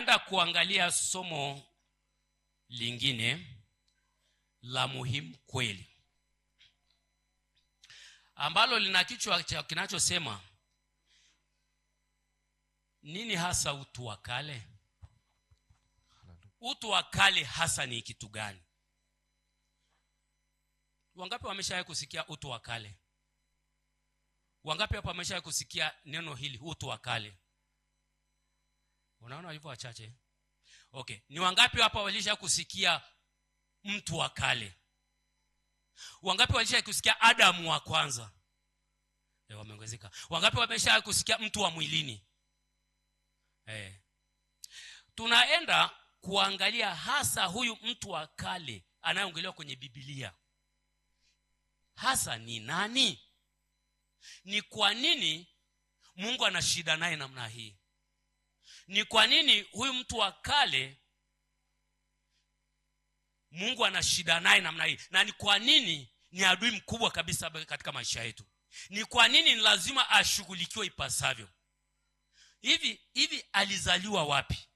tunaenda kuangalia somo lingine la muhimu kweli, ambalo lina kichwa kinachosema nini hasa utu wa kale? Utu wa kale hasa ni kitu gani? Wangapi wameshawahi kusikia utu wa kale? Wangapi hapa wameshawahi kusikia neno hili utu wa kale? Unaona hivyo wachache. Okay, ni wangapi hapa walishawahi kusikia mtu wa kale? Wangapi walishawahi kusikia Adamu wa kwanza? Wameongezeka. Wangapi wameshawahi kusikia mtu wa mwilini? Tunaenda kuangalia hasa huyu mtu wa kale anayeongelewa kwenye Biblia hasa ni nani? Ni kwa nini Mungu ana shida naye namna hii? Ni kwa nini huyu mtu wa kale Mungu ana shida naye namna hii? Na ni kwa nini ni adui mkubwa kabisa katika maisha yetu? Ni kwa nini ni lazima ashughulikiwe ipasavyo? Hivi alizaliwa wapi?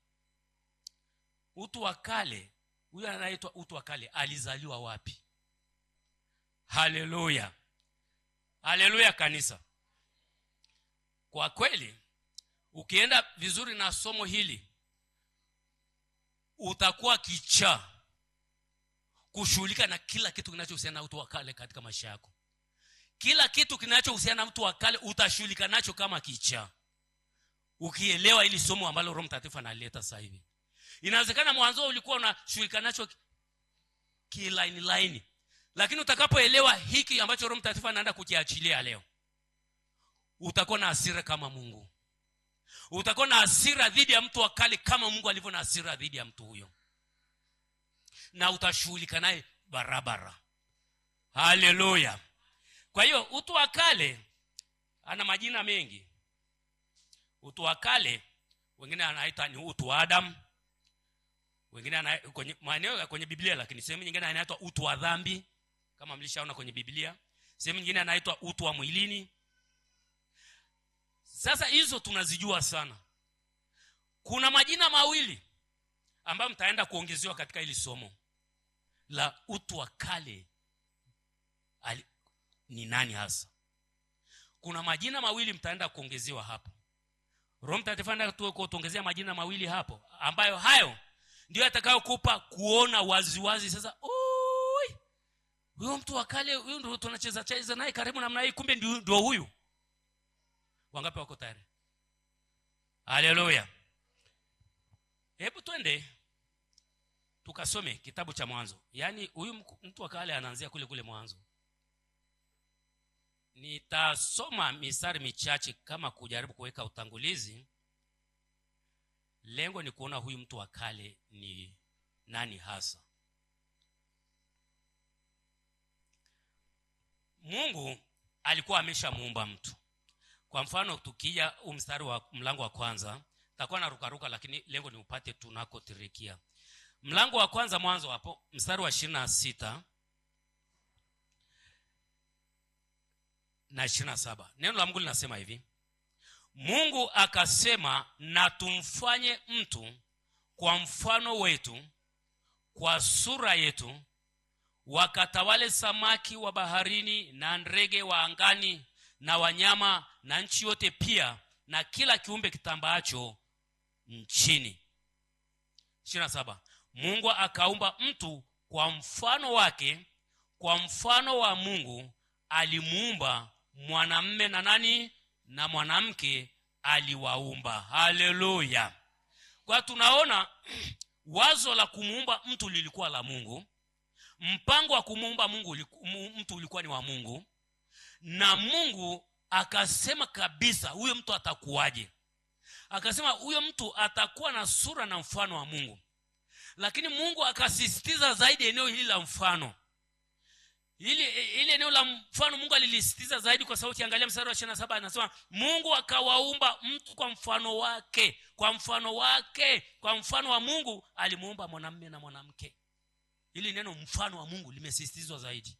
Utu wa kale, huyu anaitwa utu wa kale, alizaliwa wapi? Haleluya. Haleluya kanisa. Kwa kweli ukienda vizuri na somo hili utakuwa kichaa kushughulika na kila kitu kinachohusiana na utu wa kale katika maisha yako. Kila kitu kinachohusiana na mtu wa kale utashughulika nacho kama kichaa, ukielewa hili somo ambalo Roho Mtakatifu analeta sasa hivi. Inawezekana mwanzo ulikuwa unashughulika nacho kilaini, lakini utakapoelewa hiki ambacho Roho Mtakatifu anaenda kukiachilia leo, utakuwa na hasira kama Mungu. Utakuwa na hasira dhidi ya mtu wa kale kama Mungu alivyo na hasira dhidi ya mtu huyo, na utashughulika naye barabara. Haleluya. Kwa hiyo utu wa kale ana majina mengi. Utu wa kale wengine anaita ni utu wa Adam, wengine kwenye maeneo kwenye Biblia, lakini sehemu nyingine anaitwa utu wa dhambi kama mlishaona kwenye Biblia. Sehemu nyingine anaitwa utu wa mwilini. Sasa hizo tunazijua sana. Kuna majina mawili ambayo mtaenda kuongezewa katika hili somo la utu wa kale. Ni nani hasa? Kuna majina mawili mtaenda kuongezewa hapo. Roho Mtakatifu anataka kutuongezea majina mawili hapo, ambayo hayo ndio atakayokupa kuona waziwazi sasa, huyo mtu wa kale, huyo ndio tunacheza naye karibu namna hii, kumbe ndio huyu. Wangapi wako tayari? Haleluya. Hebu twende tukasome kitabu cha Mwanzo. Yaani huyu mtu wa kale anaanzia kule Mwanzo. Nitasoma mistari michache kama kujaribu kuweka utangulizi. Lengo ni kuona huyu mtu wa kale ni nani hasa. Mungu alikuwa ameshamuumba mtu. Kwa mfano tukija mstari wa mlango wa kwanza, takuwa na rukaruka lakini lengo ni upate tunakotirikia. Mlango wa kwanza Mwanzo hapo mstari wa 26 na 27. Neno la Mungu linasema hivi: Mungu akasema, na tumfanye mtu kwa mfano wetu, kwa sura yetu, wakatawale samaki wa baharini na ndege wa angani na wanyama na nchi yote pia na kila kiumbe kitambaacho nchini. 27. Mungu akaumba mtu kwa mfano wake, kwa mfano wa Mungu alimuumba, mwanamume na nani na mwanamke aliwaumba. Haleluya. Kwa tunaona wazo la kumuumba mtu lilikuwa la Mungu. Mpango wa kumuumba mtu ulikuwa ni wa Mungu. Na Mungu akasema kabisa huyo mtu atakuwaje. Akasema huyo mtu atakuwa na sura na mfano wa Mungu. Lakini Mungu akasisitiza zaidi eneo hili la mfano. Ile eneo la mfano Mungu alilisisitiza zaidi, kwa sababu ukiangalia mstari wa 27 anasema Mungu akawaumba mtu kwa mfano wake, kwa mfano wake, kwa mfano wa Mungu alimuumba mwanamume na mwanamke. Hili neno mfano wa Mungu limesisitizwa zaidi.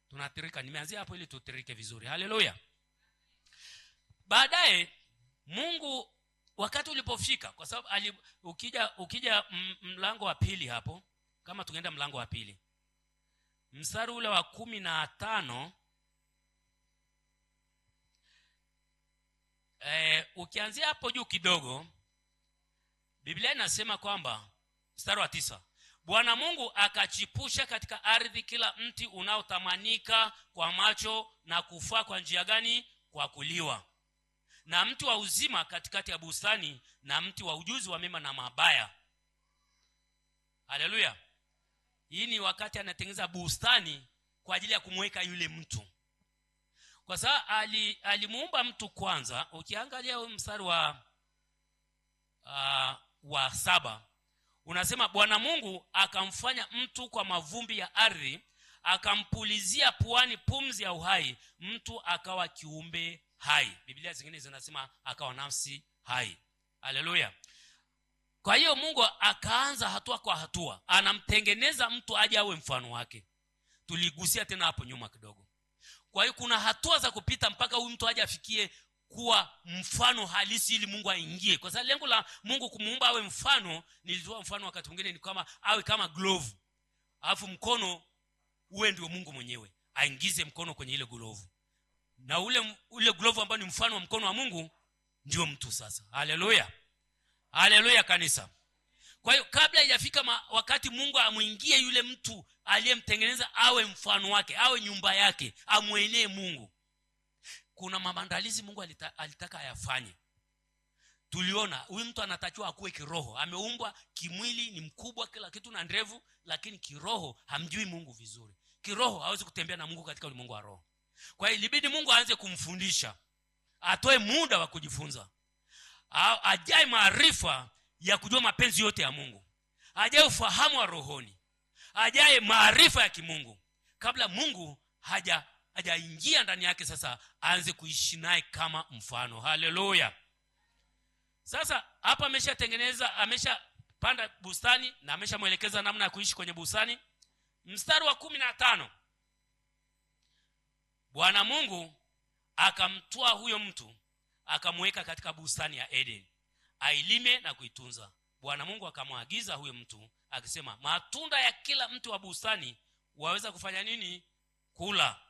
Tunatirika, nimeanzia hapo ili tutirike vizuri. Haleluya. Baadaye Mungu wakati ulipofika, kwa sababu ukija mlango wa pili hapo, kama tungeenda mlango wa pili mstari ule wa 15, ukianzia hapo juu kidogo, Biblia inasema kwamba mstari wa 9, Bwana Mungu akachipusha katika ardhi kila mti unaotamanika kwa macho na kufaa kwa njia gani? Kwa kuliwa, na mti wa uzima katikati ya bustani, na mti wa ujuzi wa mema na mabaya. Haleluya! Hii ni wakati anatengeneza bustani kwa ajili ya kumweka yule mtu, kwa sababu alimuumba mtu kwanza. Ukiangalia mstari wa 7 unasema, Bwana Mungu akamfanya mtu kwa mavumbi ya ardhi, akampulizia puani pumzi ya uhai, mtu akawa kiumbe hai. Biblia zingine zinasema akawa nafsi hai. Haleluya! Kwa hiyo Mungu akaanza hatua kwa hatua, anamtengeneza mtu aje awe mfano wake. Tuligusia tena hapo nyuma kidogo. Kwa hiyo kuna hatua za kupita mpaka huyu mtu aje afikie kuwa mfano halisi, ili Mungu aingie. Kwa sababu lengo la Mungu kumuumba awe mfano, nilitoa mfano wakati mwingine, ni kama awe kama glove, alafu mkono uwe ndio Mungu mwenyewe, aingize mkono kwenye ile glove, na ule glove ambao ni mfano wa mkono wa Mungu ndio mtu sasa. Haleluya! Haleluya kanisa. Kwa hiyo kabla haijafika wakati Mungu amuingie yule mtu aliyemtengeneza awe mfano wake, awe nyumba yake, amwenee Mungu, kuna maandalizi Mungu alitaka ayafanye. Tuliona huyu mtu anatakiwa akuwe kiroho. Ameumbwa kimwili, ni mkubwa kila kitu na ndevu, lakini kiroho hamjui Mungu vizuri. Kiroho hawezi kutembea na Mungu katika ulimwengu wa roho. Kwa hiyo ilibidi Mungu aanze kumfundisha, atoe muda wa kujifunza, ajae maarifa ya kujua mapenzi yote ya Mungu, ajae ufahamu wa rohoni, ajae maarifa ya kimungu, kabla Mungu hajaingia ndani yake. Sasa aanze kuishi naye kama mfano. Haleluya! Sasa hapa ameshapanda bustani na ameshamwelekeza namna ya kuishi kwenye bustani. Mstari wa 15, Bwana Mungu akamtoa huyo mtu akamweka katika bustani ya Eden, ailime na kuitunza. Bwana Mungu akamwagiza huyo mtu akisema, matunda ya kila mti wa bustani waweza kufanya nini? Kula,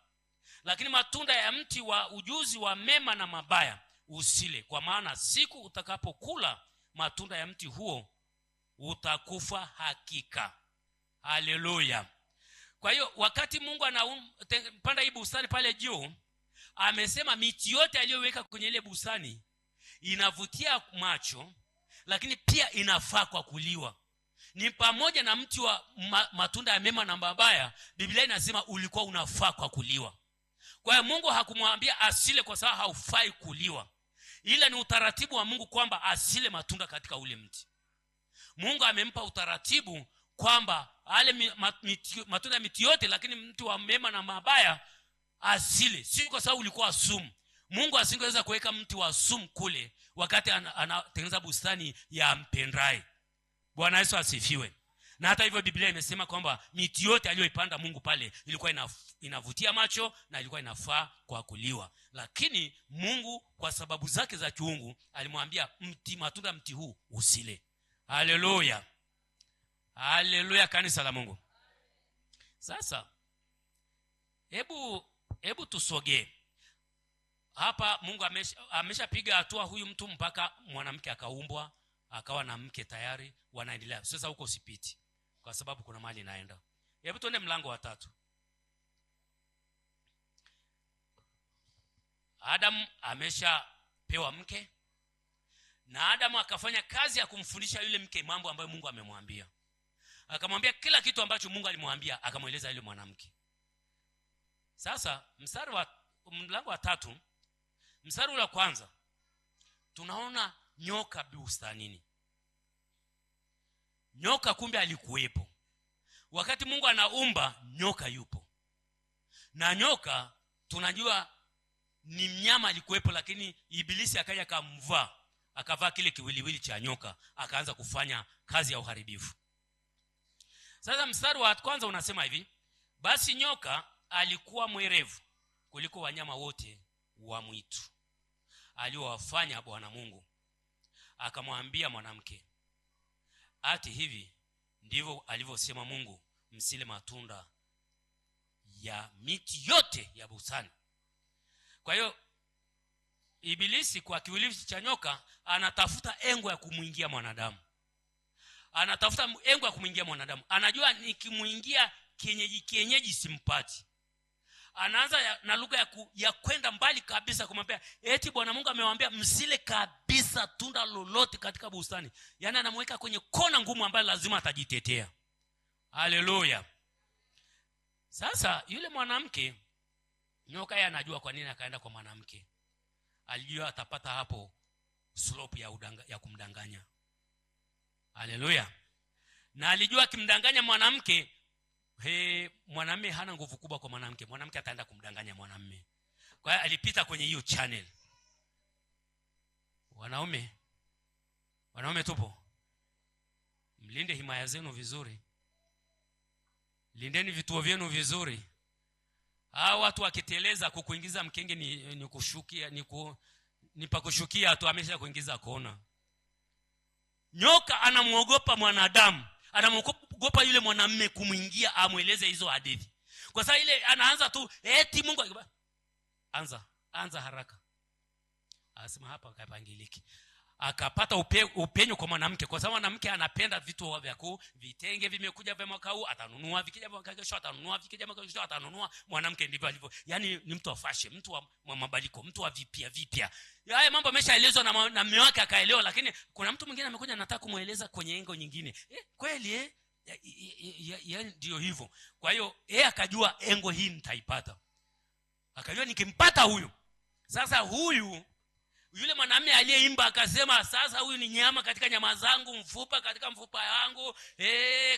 lakini matunda ya mti wa ujuzi wa mema na mabaya usile, kwa maana siku utakapokula matunda ya mti huo utakufa hakika. Haleluya! Kwa hiyo wakati Mungu anapanda hii bustani pale juu, amesema miti yote aliyoweka kwenye ile bustani inavutia macho, lakini pia inafaa kwa kuliwa. Ni pamoja na mti wa matunda ya mema na mabaya. Biblia inasema ulikuwa unafaa kwa kuliwa. Kwa hiyo Mungu hakumwambia asile kwa sababu haufai kuliwa, ila ni utaratibu wa Mungu kwamba asile matunda katika ule mti. Mungu amempa utaratibu kwamba matunda ya miti yote, lakini mti wa mema na mabaya asile. Si kwa sababu ulikuwa sumu. Mungu asingeweza kuweka mti wa sumu kule wakati anatengeneza bustani ya mpendaye. Bwana Yesu asifiwe. Na hata hivyo Biblia imesema kwamba miti yote aliyoipanda Mungu pale ilikuwa inavutia macho na ilikuwa inafaa kwa kuliwa, lakini Mungu kwa sababu zake za kiungu alimwambia matunda mti huu usile. Haleluya! Haleluya kanisa la Mungu. Sasa hebu tusogee hapa. Mungu ameshapiga hatua huyu mtu mpaka mwanamke akaumbwa, akawa na mke tayari, wanaendelea. Sasa huko usipiti kwa sababu kuna mahali naenda. Hebu tuende mlango wa 3. Adam ameshapewa mke, na Adam akafanya kazi ya kumfundisha yule mke mambo ambayo Mungu amemwambia. Akamwambia kila kitu ambacho Mungu alimwambia, akamweleza yule mwanamke. Sasa mlango wa 3 mstari wa kwanza tunaona nyoka bustanini. Nyoka kumbe alikuwepo wakati Mungu anaumba. Nyoka yupo, na nyoka tunajua ni mnyama alikuwepo, lakini Ibilisi akaja akavaa kile kiwiliwili cha nyoka, akaanza kufanya kazi ya uharibifu. Sasa mstari wa kwanza unasema hivi: basi nyoka alikuwa mwerevu kuliko wanyama wote wa mwitu aliowafanya Bwana Mungu. akamwambia mwanamke, ati hivi ndivyo alivyosema Mungu, msile matunda ya miti yote ya bustani. Kwa hiyo Ibilisi kwa kiwiliwili cha nyoka anatafuta engo ya kumuingia mwanadamu. Anatafuta engo ya kumuingia mwanadamu. Anajua nikimuingia kienyeji simpati. Anaanza na lugha ya kwenda mbali kabisa kumwambia eti Bwana Mungu amewaambia msile kabisa tunda lolote katika bustani. Yaani anamweka kwenye kona ngumu ambayo lazima atajitetea. Haleluya. Sasa yule mwanamke, nyoka yeye anajua kwa nini akaenda kwa mwanamke. Alijua atapata hapo slope ya kumdanganya. Haleluya. Na alijua akimdanganya mwanamke, mwanamume hana nguvu kubwa kwa mwanamke. Mwanamke ataenda kumdanganya mwanamume. Kwa hiyo alipita kwenye hiyo channel. Wanaume tupo. Mlinde himaya zenu vizuri. Lindeni vituo vyenu vizuri. Hao watu wakiteleza kukuingiza mkenge ni kushukia, ni pakushukia tu, amesha kuingiza kona. Nyoka anamuogopa mwanadamu. Anamuogopa yule mwanamume kumuingia amueleze hizo hadithi. Kwa sababu ile anaanza tu eti Mungu anza haraka. Anasema hapa kapangiliki. Akapata upenyo kwa mwanamke, kwa sababu mwanamke anapenda vitu vya vitenge vimekuja vya mwaka huu atanunua, vikija mwaka kesho atanunua, vikija mwaka kesho atanunua. Mwanamke ndivyo alivyo. Yaani ni mtu wa fashion, mtu wa mabadiliko, mtu wa vipya. Haya mambo ameshaelezwa na mume wake akaelewa, lakini kuna mtu mwingine amekuja anataka kumueleza kwenye engo nyingine. Kweli ndio hivyo. Kwa hiyo akajua engo hii nitaipata. Akajua nikimpata huyu. Sasa yule mwanamume aliyeimba akasema sasa huyu ni nyama katika nyama zangu, mfupa katika mfupa yangu,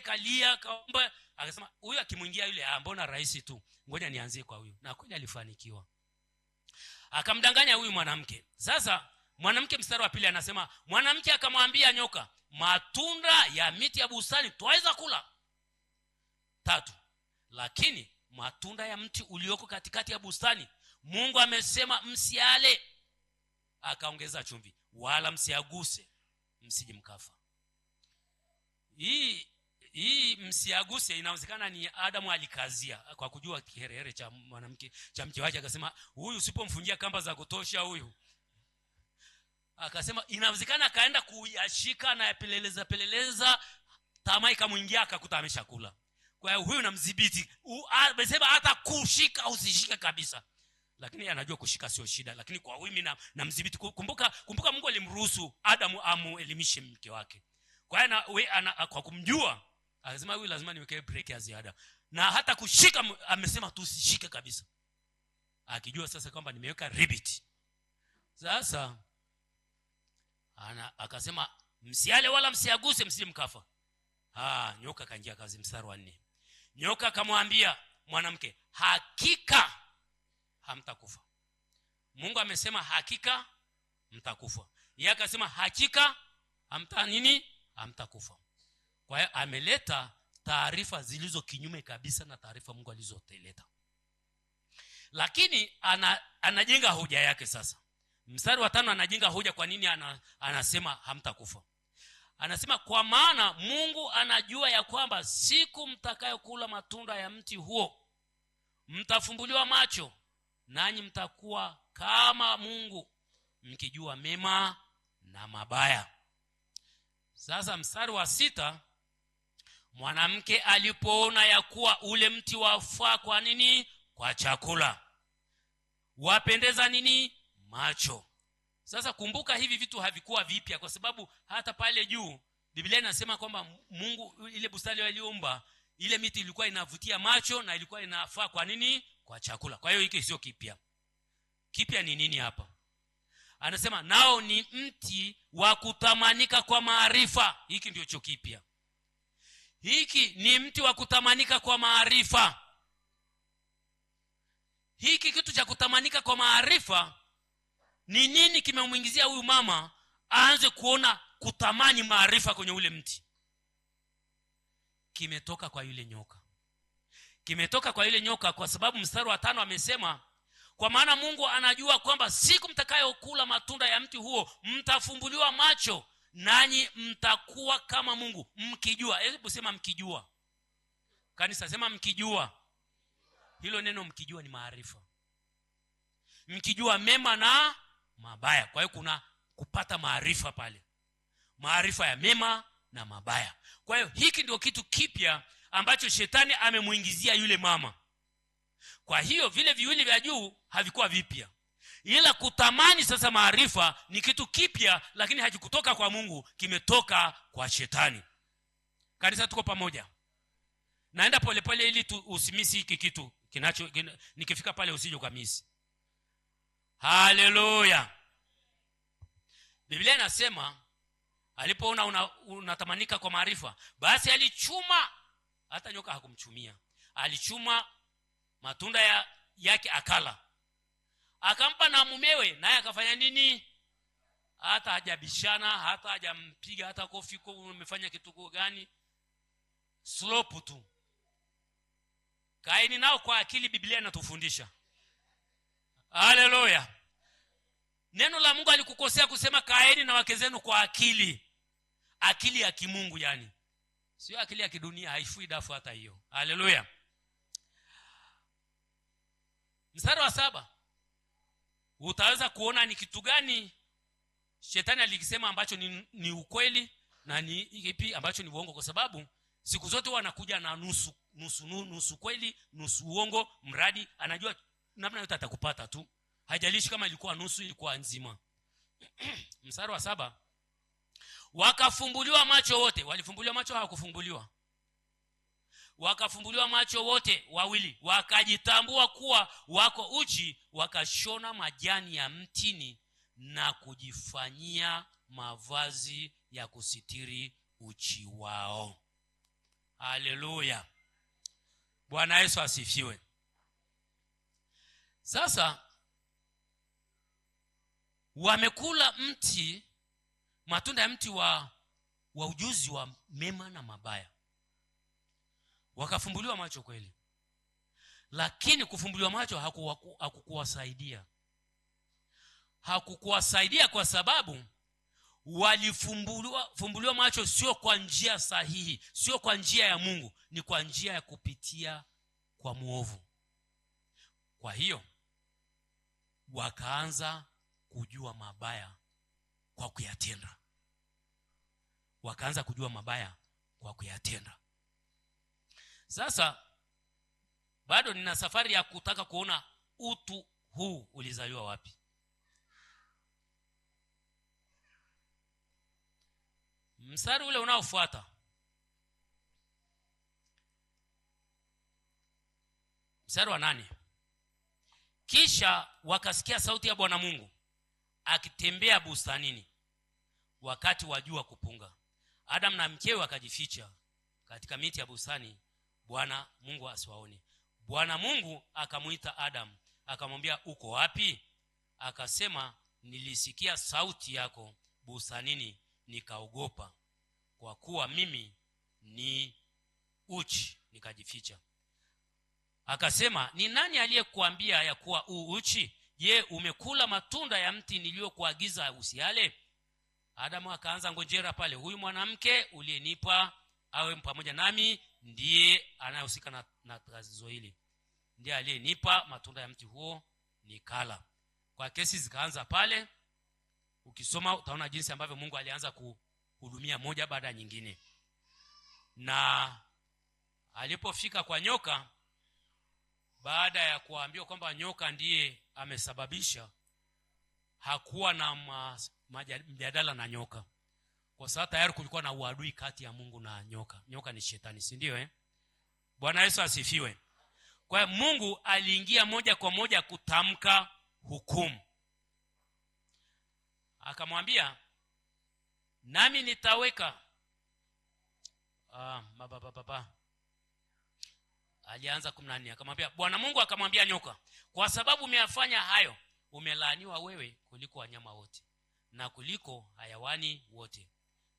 kalia kaomba. Akasema huyu akimuingia yule mbona rahisi tu, ngoja nianzie kwa huyu. Na kweli alifanikiwa. Akamdanganya huyu mwanamke. Sasa mwanamke mstari wa 2 anasema mwanamke akamwambia nyoka, matunda ya miti ya bustani twaweza kula. 3, lakini matunda ya mti ulioko katikati ya bustani Mungu amesema msiale. Akaongeza chumvi, wala msiaguse msije mkafa. Hii msiaguse inawezekana ni Adamu alikazia kwa kujua kiherehere cha mwanamke cha mke wake, akasema huyu usipomfungia kamba za kutosha huyu. Akasema inawezekana akaenda kuyashika na yapeleleza tamaa ikamuingia akakuta ameshakula. Kwa hiyo huyu namdhibiti. Amesema hata kushika usishike kabisa. Lakini anajua kushika sio shida, lakini kwa huyu mimi namdhibiti. Kumbuka Mungu alimruhusu Adamu amuelimishe mke wake. Kwa hiyo kwa kumjua akasema huyu lazima niweke break ya ziada. Na hata kushika amesema tu usishike kabisa. Akijua sasa kwamba nimeweka ribbit. Sasa akasema msiale wala msiaguse msije mkafa. Nyoka kaingia kazi. Mstari wa 4. Nyoka akamwambia mwanamke, hakika hamtakufa. Mungu amesema hakika mtakufa. Yeye akasema hakika hamtakufa. Kwa hiyo ameleta taarifa zilizo kinyume kabisa na taarifa Mungu alizoteleta. Lakini anajenga hoja yake sasa. Mstari wa 5 anajenga hoja kwa nini anasema hamtakufa. Anasema kwa maana Mungu anajua ya kwamba siku mtakayokula matunda ya mti huo mtafumbuliwa macho, nanyi mtakuwa kama Mungu, mkijua mema na mabaya. Sasa mstari wa 6, mwanamke alipoona ya kuwa ule mti wafaa kwa nini? Kwa chakula, wapendeza nini? Macho. Sasa kumbuka hivi vitu havikuwa vipya, kwa sababu hata pale juu Biblia inasema kwamba Mungu ile bustani aliyoumba, ile miti ilikuwa inavutia macho na ilikuwa inafaa kwa nini? Kwa chakula. Kwa hiyo hiki sio kipya. Kipya ni nini hapa? Anasema nao ni mti wa kutamanika kwa maarifa. Hiki ndio cho kipya. Hiki ni mti wa kutamanika kwa maarifa. Hiki kitu cha kutamanika kwa maarifa ni nini kimemuingizia huyu mama aanze kuona kutamani maarifa kwenye ule mti? Kimetoka kwa yule nyoka. Kimetoka kwa yule nyoka kwa sababu mstari wa 5 amesema Kwa maana Mungu anajua kwamba siku mtakayokula matunda ya mti huo mtafumbuliwa macho, nanyi mtakuwa kama Mungu, mkijua. Hebu sema mkijua. Kanisa sema mkijua. Hilo neno mkijua ni maarifa. Mkijua mema na mabaya. Kwa hiyo kuna kupata maarifa pale, maarifa ya mema na mabaya. Kwa hiyo hiki ndio kitu kipya ambacho shetani amemuingizia yule mama. Kwa hiyo vile viwili vya juu havikuwa vipya, ila kutamani sasa maarifa ni kitu kipya, lakini hakikutoka kwa Mungu, kimetoka kwa shetani. Kanisa tuko pamoja? Naenda polepole ili usimisi hiki kitu nikifika pale usije ukamisi. Haleluya. Biblia inasema alipoona unatamanika kwa maarifa, basi alichuma. Hata nyoka hakumchumia, alichuma matunda yake akala, akampa na mumewe, naye akafanya nini? Hata hajabishana, hata hajampiga hata kofi kwa umefanya kitu gani, slope tu. Kaeni nao kwa akili, Biblia inatufundisha. Haleluya. Neno la Mungu alikukosea kusema kaeni na wake zenu kwa akili. Akili ya kimungu yani. Sio akili ya kidunia, haifui dafu hata hiyo. Haleluya. Mstari wa 7. Utaweza kuona ni kitu gani shetani alikisema ambacho ni ukweli na ni ipi ambacho ni uongo, kwa sababu siku zote wanakuja na nusu kweli, nusu uongo, mradi anajua namna yote atakupata tu. Haijalishi kama ilikuwa nusu ilikuwa nzima. Mstari wa 7. Wakafumbuliwa macho wote. Walifumbuliwa macho, hawakufumbuliwa? Wakafumbuliwa macho wote wawili, wakajitambua kuwa wako uchi, wakashona majani ya mtini na kujifanyia mavazi ya kusitiri uchi wao. Haleluya. Bwana Yesu asifiwe. Sasa wamekula matunda ya mti wa ujuzi wa mema na mabaya, wakafumbuliwa macho kweli, lakini kufumbuliwa macho hakukuwasaidia. Hakukuwasaidia kwa sababu walifumbuliwa macho sio kwa njia sahihi, sio kwa njia ya Mungu, ni kwa njia ya kupitia kwa muovu. Kwa hiyo wakaanza kujua mabaya kwa kuyatenda. Wakaanza kujua mabaya kwa kuyatenda. Sasa bado nina safari ya kutaka kuona utu huu ulizaliwa wapi. Mstari ule unaofuata, mstari wa 8. Kisha wakasikia sauti ya Bwana Mungu akitembea bustanini wakati wa jua kupunga. Adam na mkewe wakajificha katika miti ya bustani, Bwana Mungu asiwaone. Bwana Mungu akamuita Adam, akamwambia, uko wapi? Akasema, nilisikia sauti yako bustanini, nikaogopa, kwa kuwa mimi ni uchi, nikajificha. Akasema, ni nani aliyekuambia ya kuwa uchi? Je, umekula matunda ya mti niliyokuagiza usiale? Adamu akaanza ngonjera pale, huyu mwanamke uliyenipa awe pamoja nami ndiye anayehusika na tatizo hili, ndiye aliyenipa matunda ya mti huo nikala. Kwa kesi zikaanza pale. Ukisoma utaona jinsi ambavyo Mungu alianza kuhudumia moja baada ya nyingine. Na alipofika kwa nyoka, baada ya kuambiwa kwamba nyoka ndiye amesababisha, hakuwa na mjadala na nyoka, kwa sababu tayari kulikuwa na uadui kati ya Mungu na nyoka. Nyoka ni shetani, si ndio? Bwana Yesu asifiwe. Kwa hiyo Mungu aliingia moja kwa moja kutamka hukumu. Akamwambia, nami nitaweka alianza 14. Akamwambia, Bwana Mungu akamwambia nyoka, kwa sababu umeyafanya hayo, umelaaniwa wewe kuliko wanyama wote na kuliko hayawani wote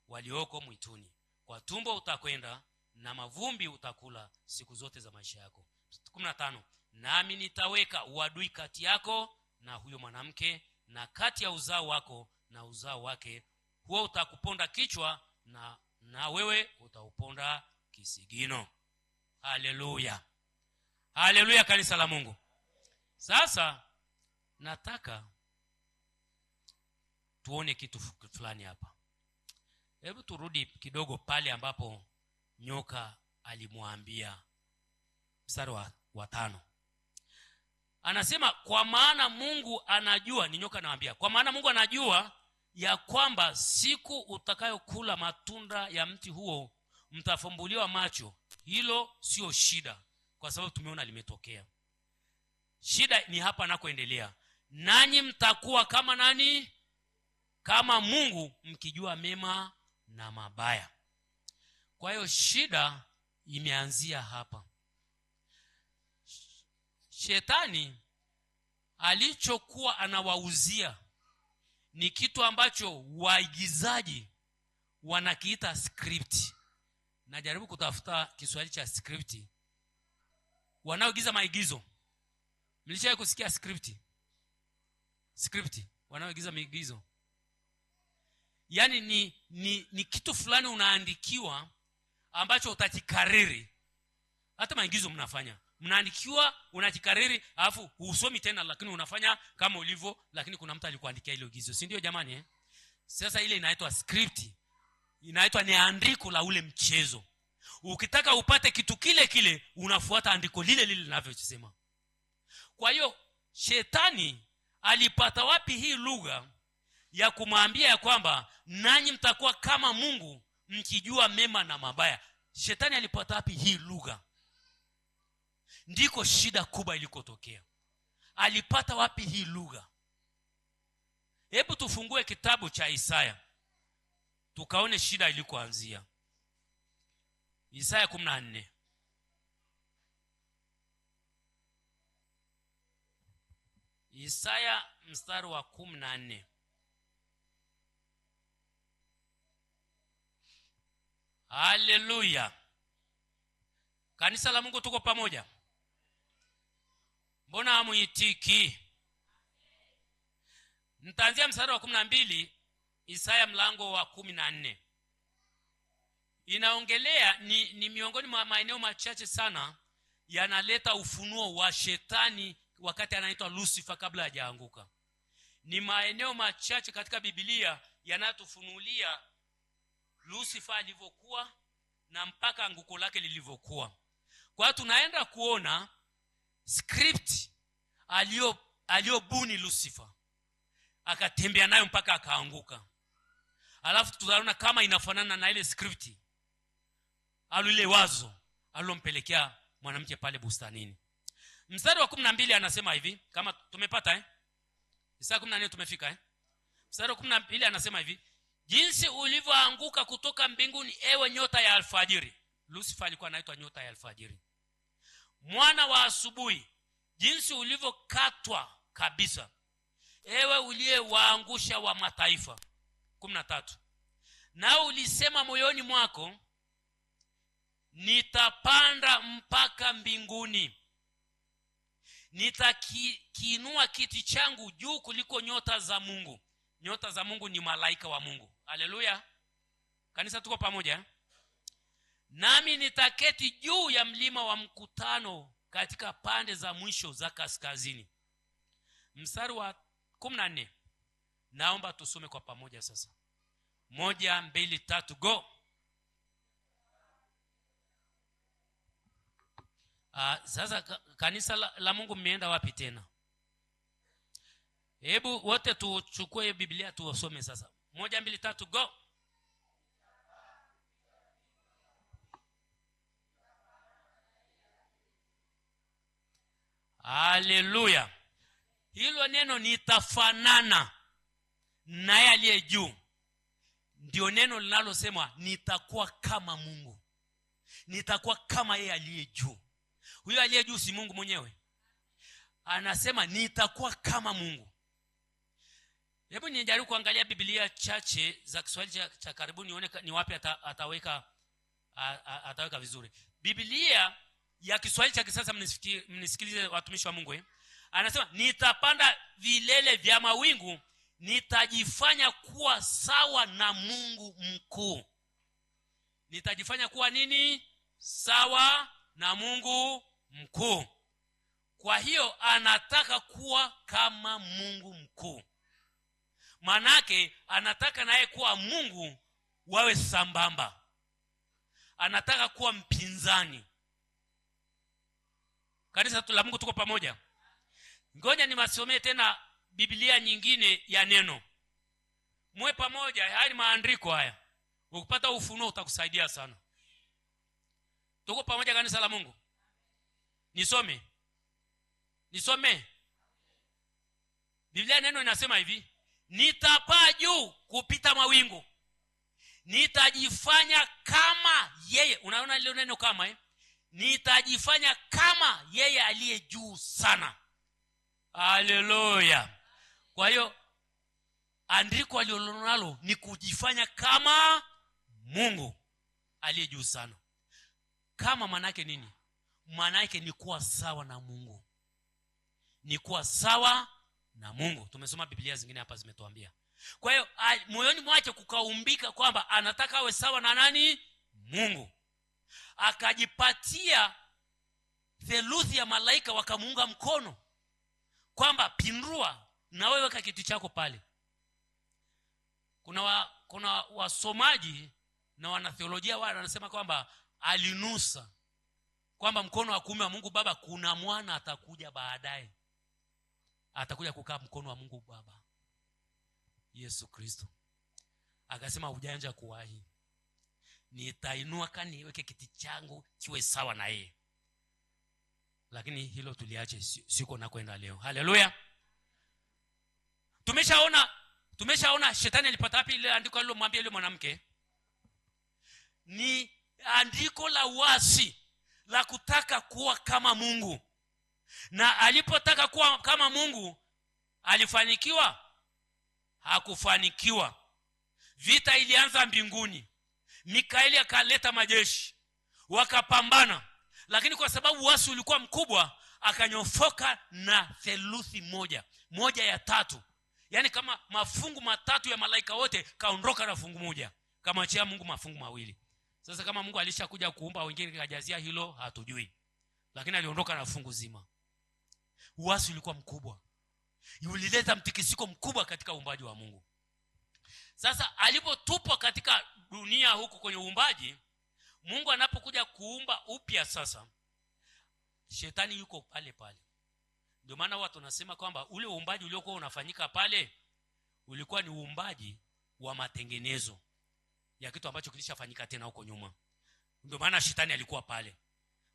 walioko mwituni. Kwa tumbo utakwenda na mavumbi utakula siku zote za maisha yako. 15. nami nitaweka uadui kati yako na huyo mwanamke, na kati ya uzao wako na uzao wake. Huo utakuponda kichwa na wewe utauponda kisigino. Haleluya, haleluya, kanisa la Mungu. Sasa nataka tuone kitu fulani hapa. Hebu turudi kidogo pale ambapo nyoka alimwambia, mstari wa 5. Anasema kwa maana Mungu anajua, ni nyoka anawaambia, kwa maana Mungu anajua ya kwamba siku utakayokula matunda ya mti huo mtafumbuliwa macho. Hilo sio shida, kwa sababu tumeona limetokea. Shida ni hapa nakoendelea, nanyi mtakuwa kama nani? Kama Mungu, mkijua mema na mabaya. Kwa hiyo shida imeanzia hapa. Shetani alichokuwa anawauzia ni kitu ambacho waigizaji wanakiita script. Najaribu kutafuta Kiswahili cha script. Wanaoigiza maigizo. Mlishawahi kusikia script? Script, wanaoigiza maigizo. Yaani ni kitu fulani unaandikiwa ambacho utakikariri. Hata maigizo mnafanya. Mnaandikiwa, unakikariri, alafu usomi tena, lakini unafanya kama ulivyo, lakini kuna mtu alikuandikia ile igizo. Si ndio jamani? Sasa ile inaitwa script. Inaitwa ni andiko la ule mchezo. Ukitaka upate kitu kile kile, unafuata andiko lile lile linavyosema. Kwa hiyo shetani alipata wapi hii lugha ya kumwambia ya kwamba nanyi mtakuwa kama Mungu mkijua mema na mabaya? Shetani alipata wapi hii lugha? Ndiko shida kubwa ilikotokea. Alipata wapi hii lugha? Hebu tufungue kitabu cha Isaya tukaone shida ilikoanzia. Isaya 14. Isaya mstari wa 14. Haleluya. Kanisa la Mungu, tuko pamoja? Mbona hamuitiki? Nitaanzia mstari wa 12, Isaya mlango wa 14. Inaongelea ni miongoni mwa maeneo machache sana yanaleta ufunuo wa shetani wakati anaitwa Lucifer kabla hajaanguka. Ni maeneo machache katika Biblia yanatufunulia Lucifer alivyokuwa na mpaka anguko lake lilivyokuwa. Kwa hiyo tunaenda kuona script aliyobuni Lucifer, akatembea nayo mpaka akaanguka. Alafu tutaona kama inafanana na ile script alile wazo alilompelekea mwanamke pale bustanini. Mstari wa 12 anasema hivi, kama tumepata Isaya 14 tumefika Mstari wa 12 anasema hivi: jinsi ulivyoanguka kutoka mbinguni, ewe nyota ya alfajiri. Lucifer alikuwa anaitwa nyota ya alfajiri. Mwana wa asubuhi, jinsi ulivyokatwa kabisa, ewe uliyewaangusha wa mataifa. 13. Na ulisema moyoni mwako, nitapanda mpaka mbinguni, nitakiinua kiti changu juu kuliko nyota za Mungu. Nyota za Mungu ni malaika wa Mungu. Haleluya. Kanisa, tuko pamoja? Nami nitaketi juu ya mlima wa mkutano katika pande za mwisho za kaskazini. Mstari wa 14. Naomba tusome kwa pamoja sasa. 1, 2, 3, go. Sasa kanisa la Mungu, mmeenda wapi tena? Hebu wote tuchukue Biblia tuosome sasa. 1, 2, 3, go. Haleluya. Hilo neno nitafanana naye aliye juu ndio neno linalosema nitakuwa kama Mungu. Nitakuwa kama yeye aliye juu. Huyo aliye juu si Mungu mwenyewe? Anasema nitakuwa kama Mungu. Hebu nijaribu kuangalia Biblia chache za Kiswahili cha karibuni nione ni wapi ataweka vizuri. Biblia ya Kiswahili cha kisasa, mnisikilize watumishi wa Mungu. Anasema nitapanda vilele vya mawingu, nitajifanya kuwa sawa na Mungu mkuu. Nitajifanya kuwa nini? Sawa na Mungu mkuu. Kwa hiyo anataka kuwa kama Mungu mkuu. Manake anataka naye kuwa Mungu wawe sambamba. Anataka kuwa mpinzani. Kanisa la Mungu, tuko pamoja? Ngoja niwasomee tena Biblia nyingine ya neno. Mwe pamoja, haya ni maandiko haya. Ukipata ufunuo utakusaidia sana. Tuko pamoja kanisa la Mungu? Nisome. Biblia neno inasema hivi: nitapaa juu kupita mawingu, nitajifanya kama yeye. Unaona ile neno kama nitajifanya kama yeye aliye juu sana. Haleluya. Kwa hiyo andiko alilonalo ni kujifanya kama Mungu aliye juu sana. Kama manake nini? Manake ni kuwa sawa na Mungu. Ni kuwa sawa na Mungu. Tumesoma Biblia zingine hapa zimetuambia. Kwa hiyo moyoni mwake kukaumbika kwamba anataka awe sawa na nani? Mungu. Akajipatia theluthi ya malaika wakamuunga mkono kwamba pindua na wewe weka kiti chako pale. Kuna wasomaji na wanatheolojia wao wanasema kwamba alinusa kwamba mkono wa kuume wa Mungu Baba kuna mwana atakuja baadaye. Atakuja kukaa mkono wa Mungu Baba, Yesu Kristo. Akasema ujanja kuwahi, nitainua kaniweke kiti changu kiwe sawa na yeye. Lakini hilo tuliache, siko na kwenda leo. Haleluya. Tumeshaona shetani alipata wapi ile andiko alilomwambia yule mwanamke. Ni andiko la uasi la kutaka kuwa kama Mungu. Na alipotaka kuwa kama Mungu, alifanikiwa? Hakufanikiwa. Vita ilianza mbinguni. Mikaeli akaleta majeshi, wakapambana. Lakini kwa sababu uasi ulikuwa mkubwa, akanyofoka na theluthi moja ya tatu. Yaani kama mafungu matatu ya malaika wote kaondoka na fungu moja. Kama achia Mungu mafungu mawili. Sasa kama Mungu alishakuja kuumba wengine kajazia hilo hatujui. Lakini aliondoka na fungu zima. Uasi ulikuwa mkubwa. Ulileta mtikisiko mkubwa katika uumbaji wa Mungu. Sasa alipotupwa katika dunia huku kwenye uumbaji, Mungu anapokuja kuumba upya sasa, shetani yuko pale pale. Ndio maana watu wanasema kwamba ule uumbaji uliokuwa unafanyika pale ulikuwa ni uumbaji wa matengenezo ya kitu ambacho kilishafanyika tena huko nyuma. Ndio maana shetani alikuwa pale.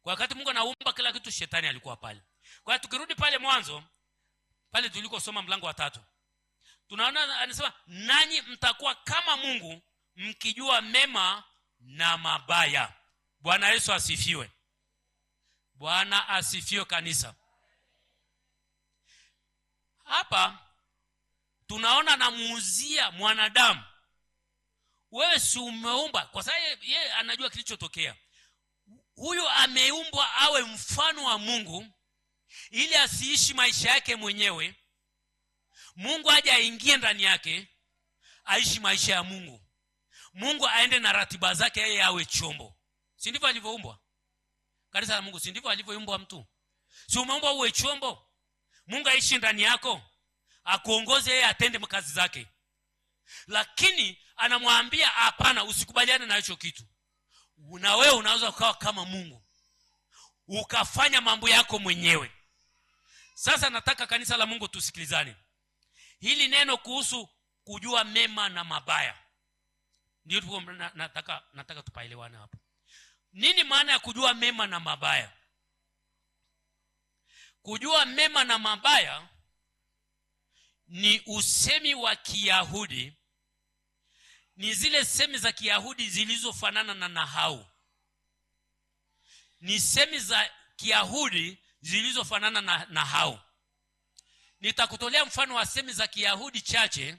Kwa wakati Mungu anaumba kila kitu, shetani alikuwa pale. Kwa hiyo tukirudi pale mwanzo, pale tulikosoma mlango wa 3, tunaona anasema nanyi mtakuwa kama Mungu mkijua mema na mabaya. Bwana Yesu asifiwe. Bwana asifiwe kanisa. Hapa tunaona namuuzia mwanadamu, wewe si umeumba, kwa sababu yeye anajua kilichotokea. Huyu ameumbwa awe mfano wa Mungu ili asiishi maisha yake mwenyewe. Mungu aje aingie ndani yake, aishi maisha ya Mungu. Mungu aende na ratiba zake, yeye awe chombo. Si ndivyo alivyoumbwa? Kanisa la Mungu, si ndivyo alivyoumbwa mtu? Si umeumbwa uwe chombo? Mungu aishi ndani yako, akuongoze, yeye atende kazi zake. Lakini anamwambia hapana, usikubaliane na hicho kitu. Na wewe unaweza ukawa kama Mungu, ukafanya mambo yako mwenyewe. Sasa nataka kanisa la Mungu tusikilizane. Hili neno kuhusu kujua mema na mabaya, ndio nataka tupaelewane hapo. Nini maana ya kujua mema na mabaya? Kujua mema na mabaya ni usemi wa Kiyahudi. Ni zile semi za Kiyahudi zilizofanana na nahau. Ni semi za Kiyahudi zilizofanana na nahau. Nitakutolea mfano wa semi za Kiyahudi chache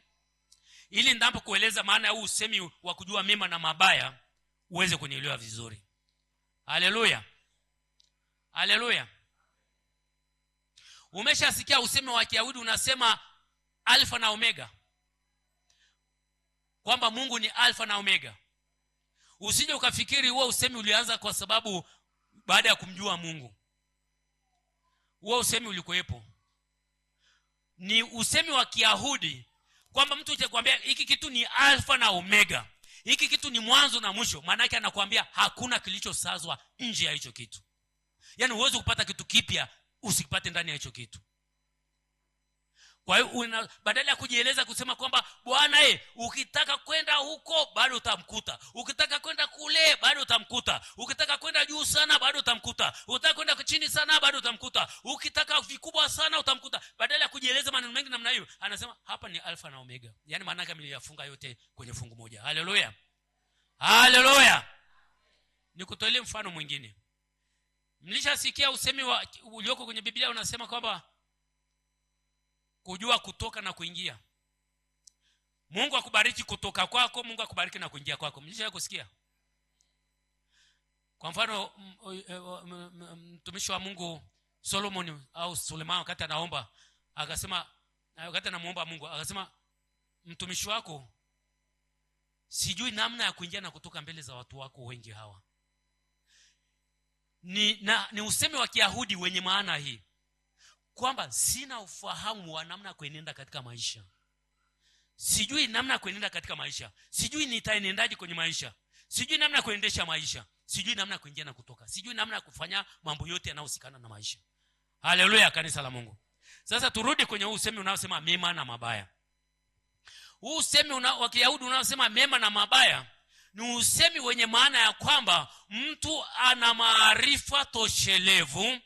ili ndapo kueleza maana ya huu usemi wa kujua mema na mabaya uweze kunielewa vizuri. Haleluya. Haleluya. Umeshasikia usemi wa Kiyahudi unasema alfa na omega, kwamba Mungu ni alfa na omega. Usije ukafikiri huo usemi ulianza kwa sababu baada ya kumjua Mungu. Huo usemi ulikuwepo. Ni usemi wa Kiyahudi kwamba mtu utakwambia hiki kitu ni alfa na omega, hiki kitu ni mwanzo na mwisho. Maana yake anakuambia hakuna kilichosazwa nje ya hicho kitu. Yaani huwezi kupata kitu kipya usikipate ndani ya hicho kitu. Kwa hiyo badala ya kujieleza kusema kwamba Bwana ukitaka kwenda huko bado utamkuta, ukitaka kwenda kule bado utamkuta, ukitaka kwenda juu sana bado utamkuta, ukitaka kwenda chini sana bado utamkuta, ukitaka vikubwa sana utamkuta. Badala ya kujieleza maneno mengi namna hiyo, anasema hapa ni alfa na omega. Yaani maana yake ameyafunga yote kwenye fungu moja. Haleluya. Haleluya. Nikutolee mfano mwingine. Mlishasikia usemi ulioko kwenye Biblia unasema kwamba kujua kutoka na kuingia. Mungu akubariki kutoka kwako, Mungu akubariki na kuingia kwako. Mlishawahi kusikia? Kwa mfano mtumishi wa Mungu Solomon au Suleiman wakati anaomba akasema, wakati anamuomba Mungu akasema, mtumishi wako sijui namna ya kuingia na kutoka mbele za watu wako wengi hawa. Ni usemi wa Kiyahudi wenye maana hii kwamba sina ufahamu wa namna kuenenda katika maisha. Sijui namna kuenenda katika maisha. Sijui nitaenendaje kwenye maisha. Sijui namna kuendesha maisha. Sijui namna kuingia na kutoka. Sijui namna kufanya mambo yote yanayohusikana na maisha. Haleluya, kanisa la Mungu. Sasa turudi kwenye usemi unaosema mema na mabaya. Huu usemi wa Kiyahudi unaosema mema na mabaya ni usemi wenye maana ya kwamba mtu ana maarifa toshelevu,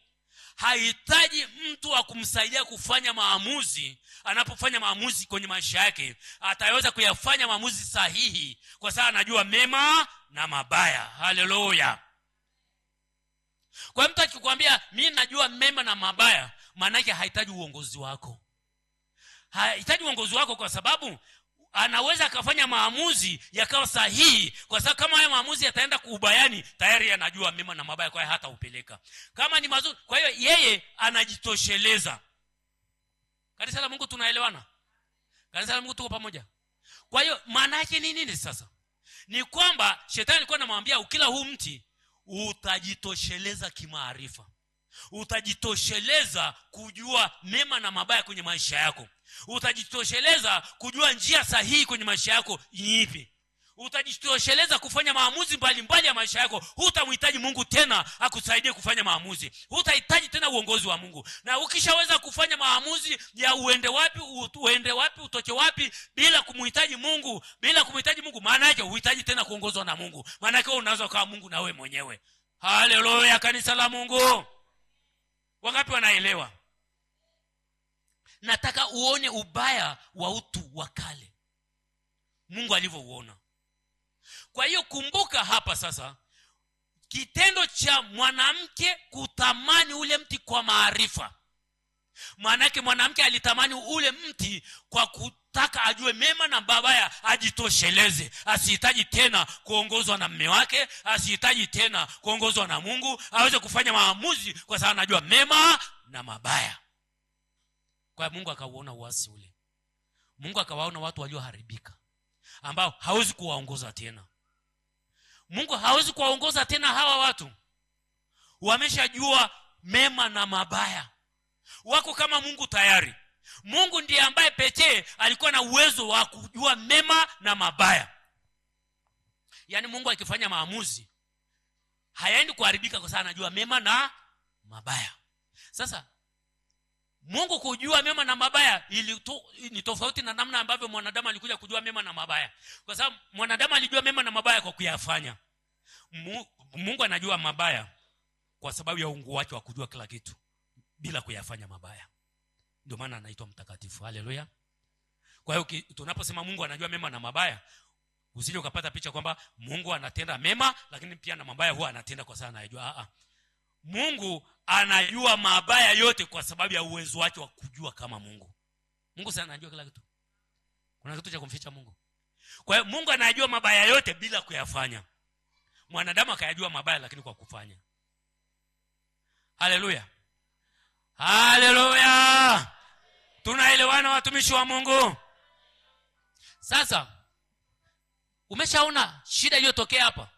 hahitaji mtu wa kumsaidia kufanya maamuzi. Anapofanya maamuzi kwenye maisha yake, ataweza kuyafanya maamuzi sahihi kwa sababu anajua mema na mabaya. Haleluya. Kwa mtu akikwambia mimi najua mema na mabaya, maana yake hahitaji uongozi wako. Hahitaji uongozi wako kwa sababu anaweza akafanya maamuzi yakawa sahihi, kwa sababu kama haya maamuzi yataenda kuubayani, tayari anajua mema na mabaya, kwa hiyo hata upeleka kama ni mazuri. Kwa hiyo yeye anajitosheleza. Kanisa la Mungu tunaelewana? Kanisa la Mungu tuko pamoja? Kwa hiyo maana yake ni nini sasa? Ni kwamba shetani alikuwa anamwambia ukila huu mti utajitosheleza kimaarifa, utajitosheleza kujua mema na mabaya kwenye maisha yako, utajitosheleza kujua njia sahihi kwenye maisha yako ni ipi, utajitosheleza kufanya maamuzi mbalimbali ya maisha yako. Hutamhitaji Mungu tena akusaidie kufanya maamuzi, hutahitaji tena uongozi wa Mungu. Na ukishaweza kufanya maamuzi ya uende wapi utoke wapi bila kumhitaji Mungu, maana yake uhitaji tena kuongozwa na Mungu. Maana yake unaweza kuwa Mungu na wewe mwenyewe. Haleluya, kanisa la Mungu. Wangapi wanaelewa? Nataka uone ubaya wa utu wa kale Mungu alivyouona. Kwa hiyo kumbuka hapa sasa kitendo cha mwanamke kutamani ule mti kwa maarifa. Maana yake mwanamke alitamani ule mti kwa kutaka ajue mema na mabaya, ajitosheleze, asihitaji tena kuongozwa na mume wake, asihitaji tena kuongozwa na Mungu, aweze kufanya maamuzi kwa sababu anajua mema na mabaya. Kwa hiyo Mungu akauona uasi ule. Mungu akawaona watu walioharibika ambao hawezi kuwaongoza tena. Mungu hawezi kuwaongoza tena hawa watu. Wameshajua mema na mabaya. Wako kama Mungu tayari. Mungu ndiye ambaye pekee alikuwa na uwezo wa kujua mema na mabaya. Yaani Mungu akifanya maamuzi hayaendi kuharibika kwa sababu anajua mema na mabaya. Sasa Mungu kujua mema na mabaya ni tofauti na namna ambavyo mwanadamu alikuja kujua mema na mabaya. Kwa sababu mwanadamu alijua mema na mabaya kwa kuyafanya. Mungu anajua mabaya kwa sababu ya uungu wake wa kujua kila kitu bila kuyafanya mabaya. Ndio maana anaitwa mtakatifu. Haleluya. Kwa hiyo tunaposema Mungu anajua mema na mabaya, usije ukapata picha kwamba Mungu anatenda mema lakini pia na mabaya huwa anatenda kwa sababu anajua. Mungu anajua mabaya yote kwa sababu ya uwezo wake wa kujua kama Mungu. Mungu sana anajua kila kitu. Kuna kitu cha kumficha Mungu? Kwa hiyo Mungu anajua mabaya yote bila kuyafanya. Mwanadamu akayajua mabaya lakini kwa kufanya. Haleluya, haleluya. Tunaelewana watumishi wa Mungu? Sasa umeshaona shida iliyotokea hapa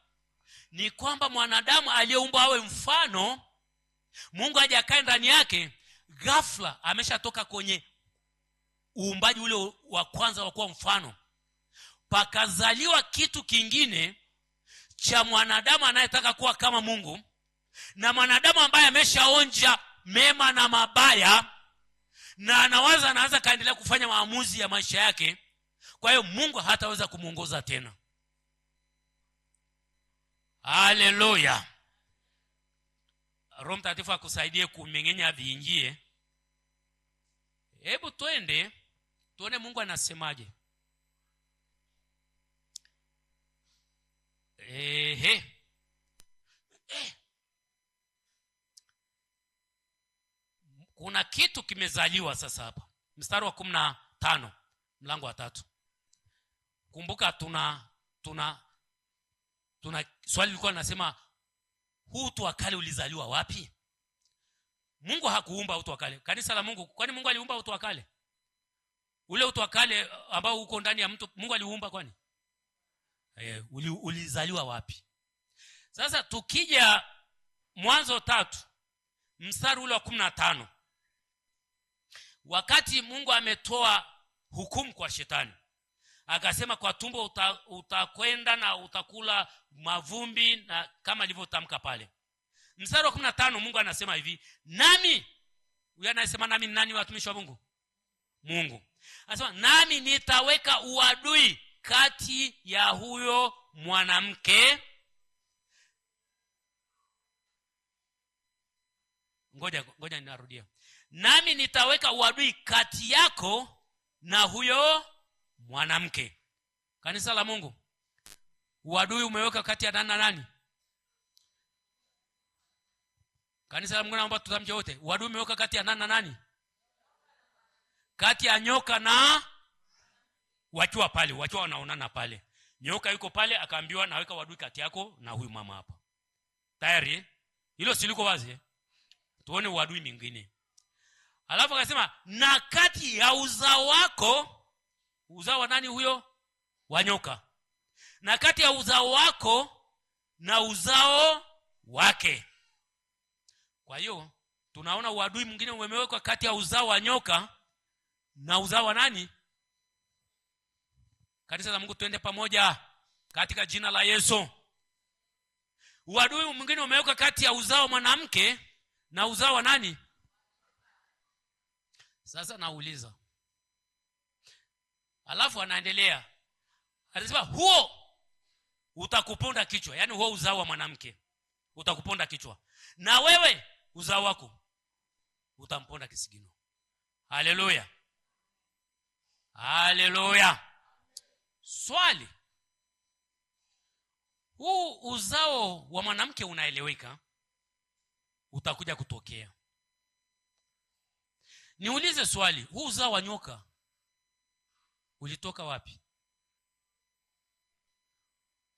ni kwamba mwanadamu aliyeumbwa awe mfano, Mungu aje akae ndani yake, ghafla ameshatoka kwenye uumbaji ule wa kwanza wa kuwa mfano, pakazaliwa kitu kingine cha mwanadamu anayetaka kuwa kama Mungu, na mwanadamu ambaye ameshaonja mema na mabaya na anaanza kaendelea kufanya maamuzi ya maisha yake. Kwa hiyo Mungu hataweza kumuongoza tena. Haleluya. Roho Mtakatifu akusaidie kumengenya viingie. Hebu twende tuone Mungu anasemaje. Kuna kitu kimezaliwa sasa hapa. Mstari wa 15 mlango wa 3. Kumbuka tuna swali lilikuwa linasema huu utu wa kale ulizaliwa wapi? Mungu hakuumba utu wa kale. Kanisa la Mungu, kwani Mungu aliumba utu wa kale? Ule utu wa kale ambao uko ndani ya mtu Mungu aliumba kwani? Ulizaliwa wapi? Sasa tukija Mwanzo 3 mstari ule wa 15. Wakati Mungu ametoa hukumu kwa shetani, akasema kwa tumbo utakwenda na utakula mavumbi, na kama alivyotamka pale. Mstari wa 15 Mungu anasema hivi, nami, huyu anasema nami nani watumishi wa Mungu? Mungu. Anasema nami nitaweka uadui kati ya huyo mwanamke. Ngoja ninarudia. Nami nitaweka uadui kati yako na huyo mwanamke. Kanisa la Mungu, uadui umeweka kati ya nani na nani? Kanisa la Mungu, naomba tutamke wote. Uadui umeweka kati ya nani na nani? Kati ya nyoka na wakiwa pale, wakiwa wanaonana pale. Nyoka yuko pale, akaambiwa naweka uadui kati yako na huyu mama hapa. Tayari hilo siliko wazi. Tuone uadui mwingine. Alafu akasema na kati ya uzao wako. Uzao wa nani huyo? Wa nyoka. Na kati ya uzao wako na uzao wake. Kwa hiyo tunaona uadui mwingine umewekwa kati ya uzao wa nyoka na uzao wa nani? Kanisa la Mungu, tuende pamoja katika jina la Yesu. Uadui mwingine umewekwa kati ya uzao wa mwanamke na uzao wa nani? Sasa nauliza. Alafu anaendelea. Anasema huo utakuponda kichwa. Yaani huo uzao wa mwanamke utakuponda kichwa, na wewe uzao wako utamponda kisigino. Haleluya, haleluya. Swali, huu uzao wa mwanamke unaeleweka, utakuja kutokea. Niulize swali, huu uzao wa nyoka ulitoka wapi?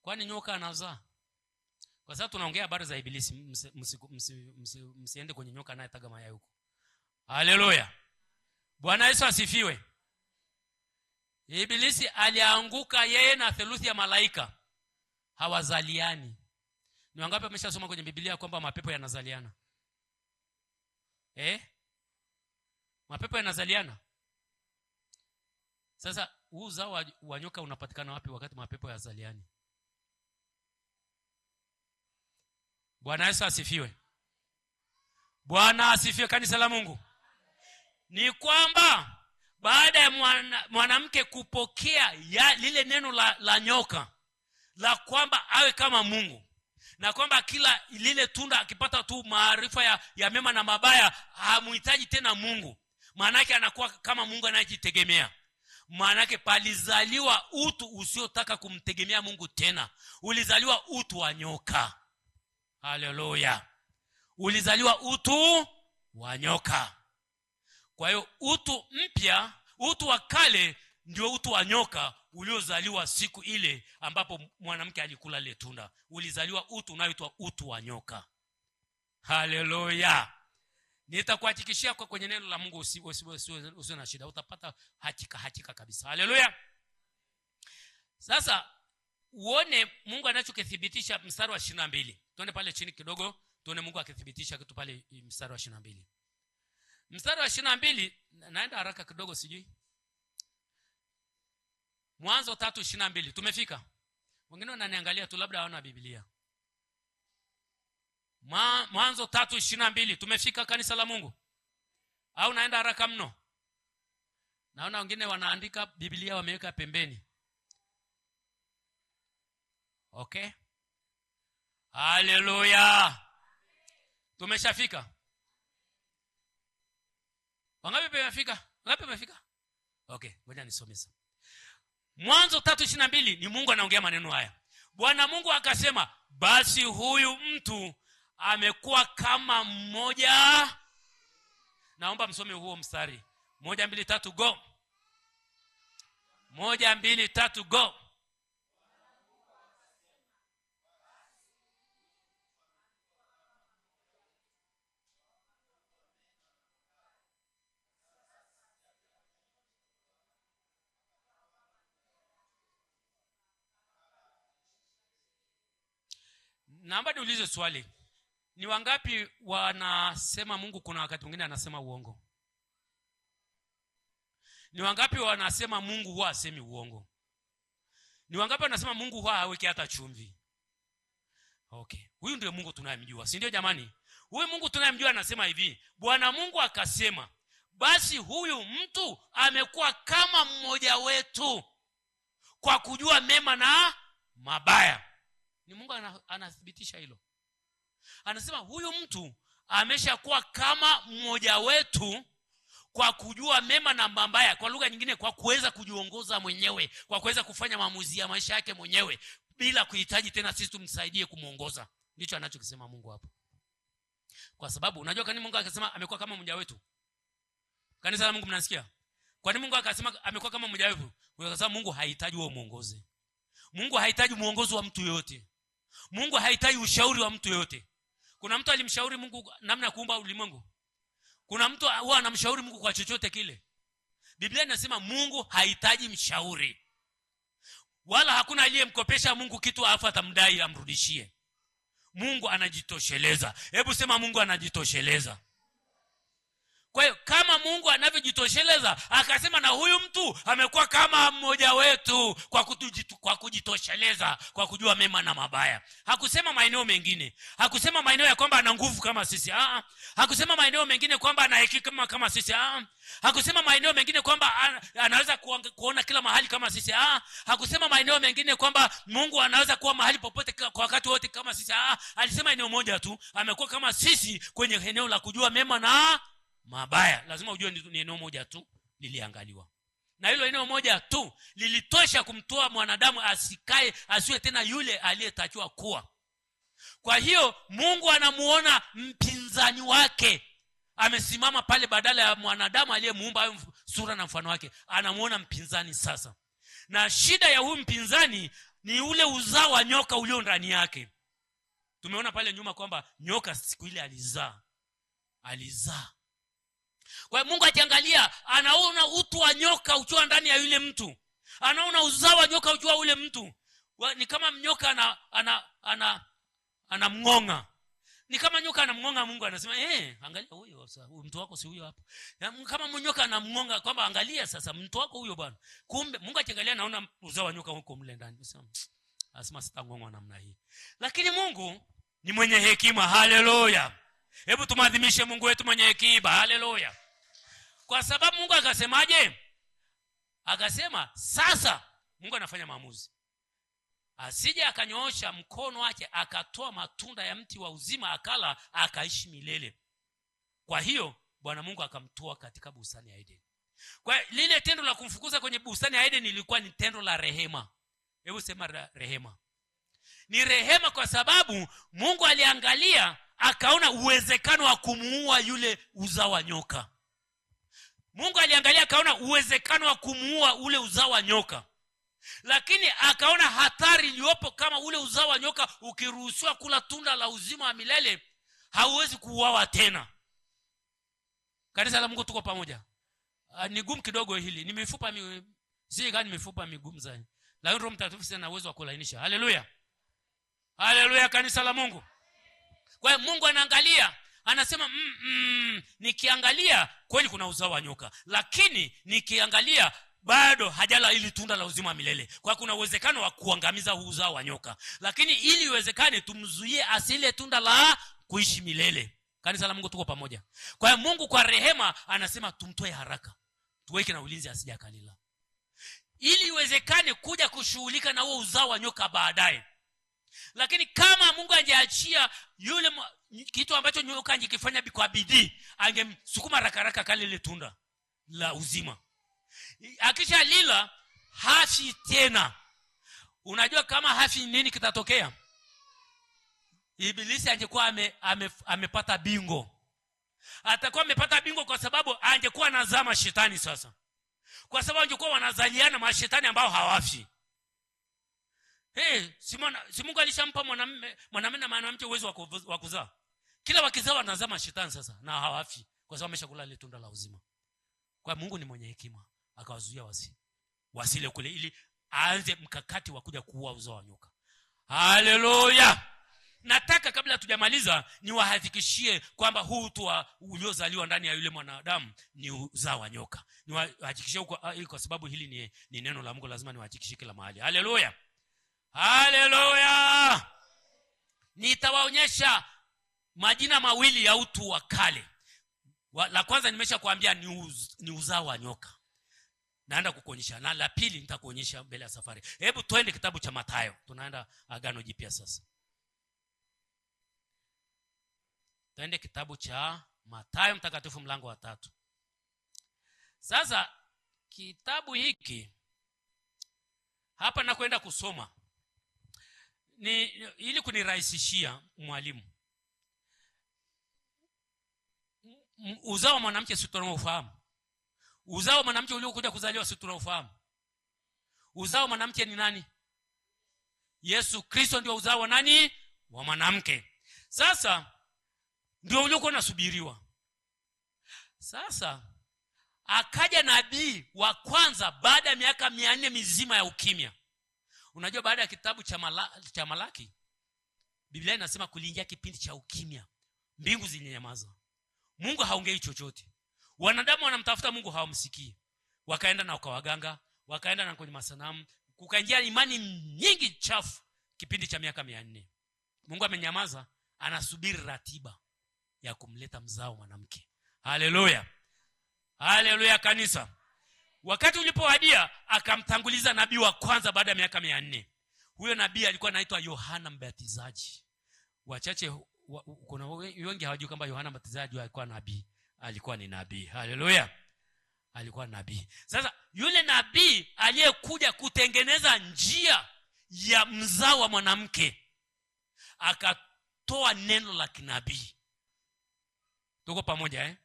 Kwani nyoka anazaa? Kwa sababu tunaongea habari za ibilisi, msiende kwenye nyoka anayetaga mayai huko. Haleluya, Bwana Yesu asifiwe. Ibilisi alianguka yeye na theluthi ya malaika, hawazaliani. Ni wangapi wameshasoma kwenye Biblia kwamba mapepo yanazaliana? Mapepo yanazaliana. Sasa huu uzao wa nyoka unapatikana wapi wakati mapepo yazaliani? Bwana Yesu asifiwe. Bwana asifiwe, kanisa la Mungu. Ni kwamba baada ya mwanamke kupokea lile neno la nyoka la kwamba awe kama Mungu, na kwamba kila lile tunda akipata tu maarifa ya mema na mabaya, hamuhitaji tena Mungu, maana yake anakuwa kama Mungu anayejitegemea. Maana yake palizaliwa utu usiotaka kumtegemea Mungu tena. Ulizaliwa utu wa nyoka. Haleluya, ulizaliwa utu wa nyoka. Kwa hiyo utu mpya, utu wa kale ndio utu wa nyoka uliozaliwa siku ile ambapo mwanamke alikula ile tunda. Ulizaliwa utu unaoitwa utu wa nyoka. Haleluya. Nitakuhakikishia kwa kwenye neno la Mungu usiwe na shida. Utapata hakika kabisa. Haleluya. Sasa uone Mungu anachokithibitisha mstari wa 22. Tuone pale chini kidogo, tuone Mungu akithibitisha kitu pale mstari wa 22. Mstari wa 22 naenda haraka kidogo sijui. Mwanzo 3:22. Tumefika? Wengine wananiangalia tu labda hawana Biblia. Mwanzo 3:22. Tumefika kanisa la Mungu? Au naenda haraka mno? Naona wengine wanaandika Biblia wameweka pembeni. Okay? Haleluya. Tumeshafika? Wangapi pemefika? Wangapi pemefika? Okay, ngoja nisome sasa. Mwanzo 3:22 ni Mungu anaongea maneno haya. Bwana Mungu akasema, basi huyu mtu amekuwa kama mmoja. Naomba msome huo mstari. 1 2 3 go. 1 2 3 go. Naomba niulize swali. Ni wangapi wanasema Mungu kuna wakati mwingine anasema uongo? Ni wangapi wanasema Mungu huwa hasemi uongo? Ni wangapi wanasema Mungu huwa haweki hata chumvi? Okay. Huyu ndio Mungu tunayemjua, si ndio jamani? Huyu Mungu tunayemjua anasema hivi, Bwana Mungu akasema, basi huyu mtu amekuwa kama mmoja wetu kwa kujua mema na mabaya. Ni Mungu anathibitisha hilo. Anasema huyu mtu ameshakuwa kama mmoja wetu kwa kujua mema na mabaya. Kwa lugha nyingine, kwa kuweza kujiongoza mwenyewe, kwa kuweza kufanya maamuzi ya maisha yake mwenyewe bila kuhitaji tena sisi tumsaidie kumuongoza. Ndicho anachokisema Mungu hapo. Kwa sababu unajua kani Mungu akasema amekuwa kama mmoja wetu? Kanisa la Mungu mnasikia? Kwa nini Mungu akasema amekuwa kama mmoja wetu? Kwa sababu Mungu hahitaji wewe muongoze. Mungu hahitaji muongozo wa mtu yote. Mungu hahitaji ushauri wa mtu yote. Kuna mtu alimshauri Mungu namna ya kuumba ulimwengu? Kuna mtu huwa anamshauri Mungu kwa chochote kile? Biblia inasema Mungu hahitaji mshauri. Wala hakuna aliyemkopesha Mungu kitu afa atamdai amrudishie. Mungu anajitosheleza. Hebu sema Mungu anajitosheleza. Kwa hiyo kama Mungu anavyojitosheleza, akasema na huyu mtu amekuwa kama mmoja wetu kwa kujitosheleza, kwa kujua mema na mabaya. Hakusema maeneo mengine. Hakusema maeneo ya kwamba ana nguvu kama sisi. Hakusema maeneo mengine kwamba ana hekima kama sisi. Hakusema maeneo mengine kwamba anaweza kuona kila mahali kama sisi. Hakusema maeneo mengine kwamba Mungu anaweza kuwa mahali popote kwa wakati wote kama sisi. Alisema eneo moja tu, amekuwa kama sisi kwenye eneo la kujua mema na mabaya. Lazima ujue ni eneo moja tu liliangaliwa. Na hilo eneo moja tu lilitosha kumtoa mwanadamu asiwe tena yule aliyetakiwa kuwa. Kwa hiyo Mungu anamuona mpinzani wake amesimama pale badala ya mwanadamu aliyemuumba sura na mfano wake. Anamuona mpinzani sasa. Na shida ya huyu mpinzani ni ule uzao wa nyoka ulio ndani yake. Tumeona pale nyuma kwamba nyoka siku ile alizaa. Kwa hiyo Mungu akiangalia anaona utu wa nyoka ukiwa ndani ya yule mtu. Anaona uzao wa nyoka ukiwa ule mtu. Ni kama nyoka anamngonga. Ni kama nyoka anamngonga, Mungu anasema, angalia huyo sasa, mtu wako si huyo hapo. Kama nyoka anamngonga kwamba angalia sasa mtu wako huyo bwana. Kumbe Mungu akiangalia anaona uzao wa nyoka huko mle ndani. Anasema sitangongwa namna hii. Lakini Mungu ni mwenye hekima. Haleluya. Hebu tumadhimishe Mungu wetu mwenye hekima. Haleluya. Kwa sababu Mungu akasemaje? Akasema sasa Mungu anafanya maamuzi. Asije akanyoosha mkono wake akatoa matunda ya mti wa uzima akala akaishi milele. Kwa hiyo Bwana Mungu akamtoa katika bustani ya Eden. Kwa lile tendo la kumfukuza kwenye bustani ya Eden lilikuwa ni tendo la rehema. Hebu sema rehema. Ni rehema kwa sababu Mungu aliangalia akaona uwezekano wa kumuua yule uzao wa nyoka. Mungu aliangalia akaona uwezekano wa kumuua ule uzao wa nyoka. Lakini akaona hatari iliyopo kama ule uzao wa nyoka ukiruhusiwa kula tunda la uzima wa milele, hauwezi kuuawa tena. Kanisa la Mungu tuko pamoja. Ni gumu kidogo hili. Ni mifupa si gani mifupa migumu zaidi. Lakini Roho Mtakatifu sana uwezo wa kulainisha. Haleluya. Haleluya kanisa la Mungu. Kwa hiyo Mungu anaangalia, anasema nikiangalia kweli kuna uzao wa nyoka, lakini nikiangalia bado hajala ili tunda la uzima milele. Kwa kuna uwezekano wa kuangamiza huu uzao wa nyoka, lakini ili iwezekane tumzuie asile tunda la kuishi milele. Kanisa la Mungu tuko pamoja. Kwa hiyo Mungu kwa rehema anasema tumtoe haraka, tuweke na ulinzi asije akalila, ili iwezekane kuja kushughulika na huo uzao wa nyoka baadaye. Lakini kama Mungu angeachia yule kitu ambacho nyoka angekifanya kwa bidii, angemsukuma haraka kale ile tunda la uzima, akisha lila hafi tena. Unajua kama hafi nini kitatokea? Ibilisi angekuwa amepata bingo. Atakuwa amepata bingo kwa sababu angekuwa anazama shetani sasa. Kwa sababu angekuwa wanazaliana mashetani ambao hawafi. Si Mungu alishampa mwanamume na mwanamke uwezo wa kuzaa. Kila wakizaa wanazama shetani sasa na hawafi kwa sababu ameshakula ile tunda la uzima. Kwa Mungu ni mwenye hekima, akawazuia wasile kule ili aanze mkakati wa kuja kuua uzao wa nyoka. Haleluya. Nataka kabla tujamaliza niwahakikishie kwamba huu tu uliozaliwa ndani ya yule mwanadamu ni uzao wa nyoka. Niwahakikishie kwa sababu hili ni neno la Mungu, lazima niwahakikishie kila mahali. Haleluya. Haleluya. Nitawaonyesha majina mawili ya utu wa kale. La kwanza nimeshakwambia ni uzao wa nyoka. Naenda kukuonyesha. Na la pili nitakuonyesha mbele ya safari. Hebu twende kitabu cha Mathayo. Tunaenda Agano Jipya sasa. Twende kitabu cha Mathayo mtakatifu mlango wa 3. Sasa kitabu hiki hapa nakwenda kusoma ili kunirahisishia mwalimu. Uzao wa mwanamke si tunaufahamu. Uzao wa mwanamke uliokuja kuzaliwa si tunaufahamu. Uzao wa mwanamke ni nani? Yesu Kristo ndio uzao wa nani? Wa mwanamke. Sasa ndio uliokuwa unasubiriwa. Sasa akaja nabii wa kwanza baada ya miaka 400 mizima ya ukimya. Unajua baada ya kitabu cha Malaki Biblia inasema kuliingia kipindi cha ukimya. Mbingu zilinyamaza. Mungu haongei chochote. Wanadamu wanamtafuta Mungu, hawamsikii. Wakaenda na wakawaganga, wakaenda na kwenye masanamu, kukaingia imani nyingi chafu kipindi cha miaka 400. Mungu amenyamaza, anasubiri ratiba ya kumleta mzao mwanamke. Haleluya. Haleluya kanisa. Wakati ulipowadia akamtanguliza nabii wa kwanza baada ya miaka 400. Huyo nabii alikuwa anaitwa Yohana Mbatizaji. Wachache kuna wengi hawajui kwamba Yohana Mbatizaji alikuwa nabii. Alikuwa ni nabii. Haleluya. Alikuwa nabii. Sasa yule nabii aliyekuja kutengeneza njia ya mzao wa mwanamke akatoa neno la kinabii. Tuko pamoja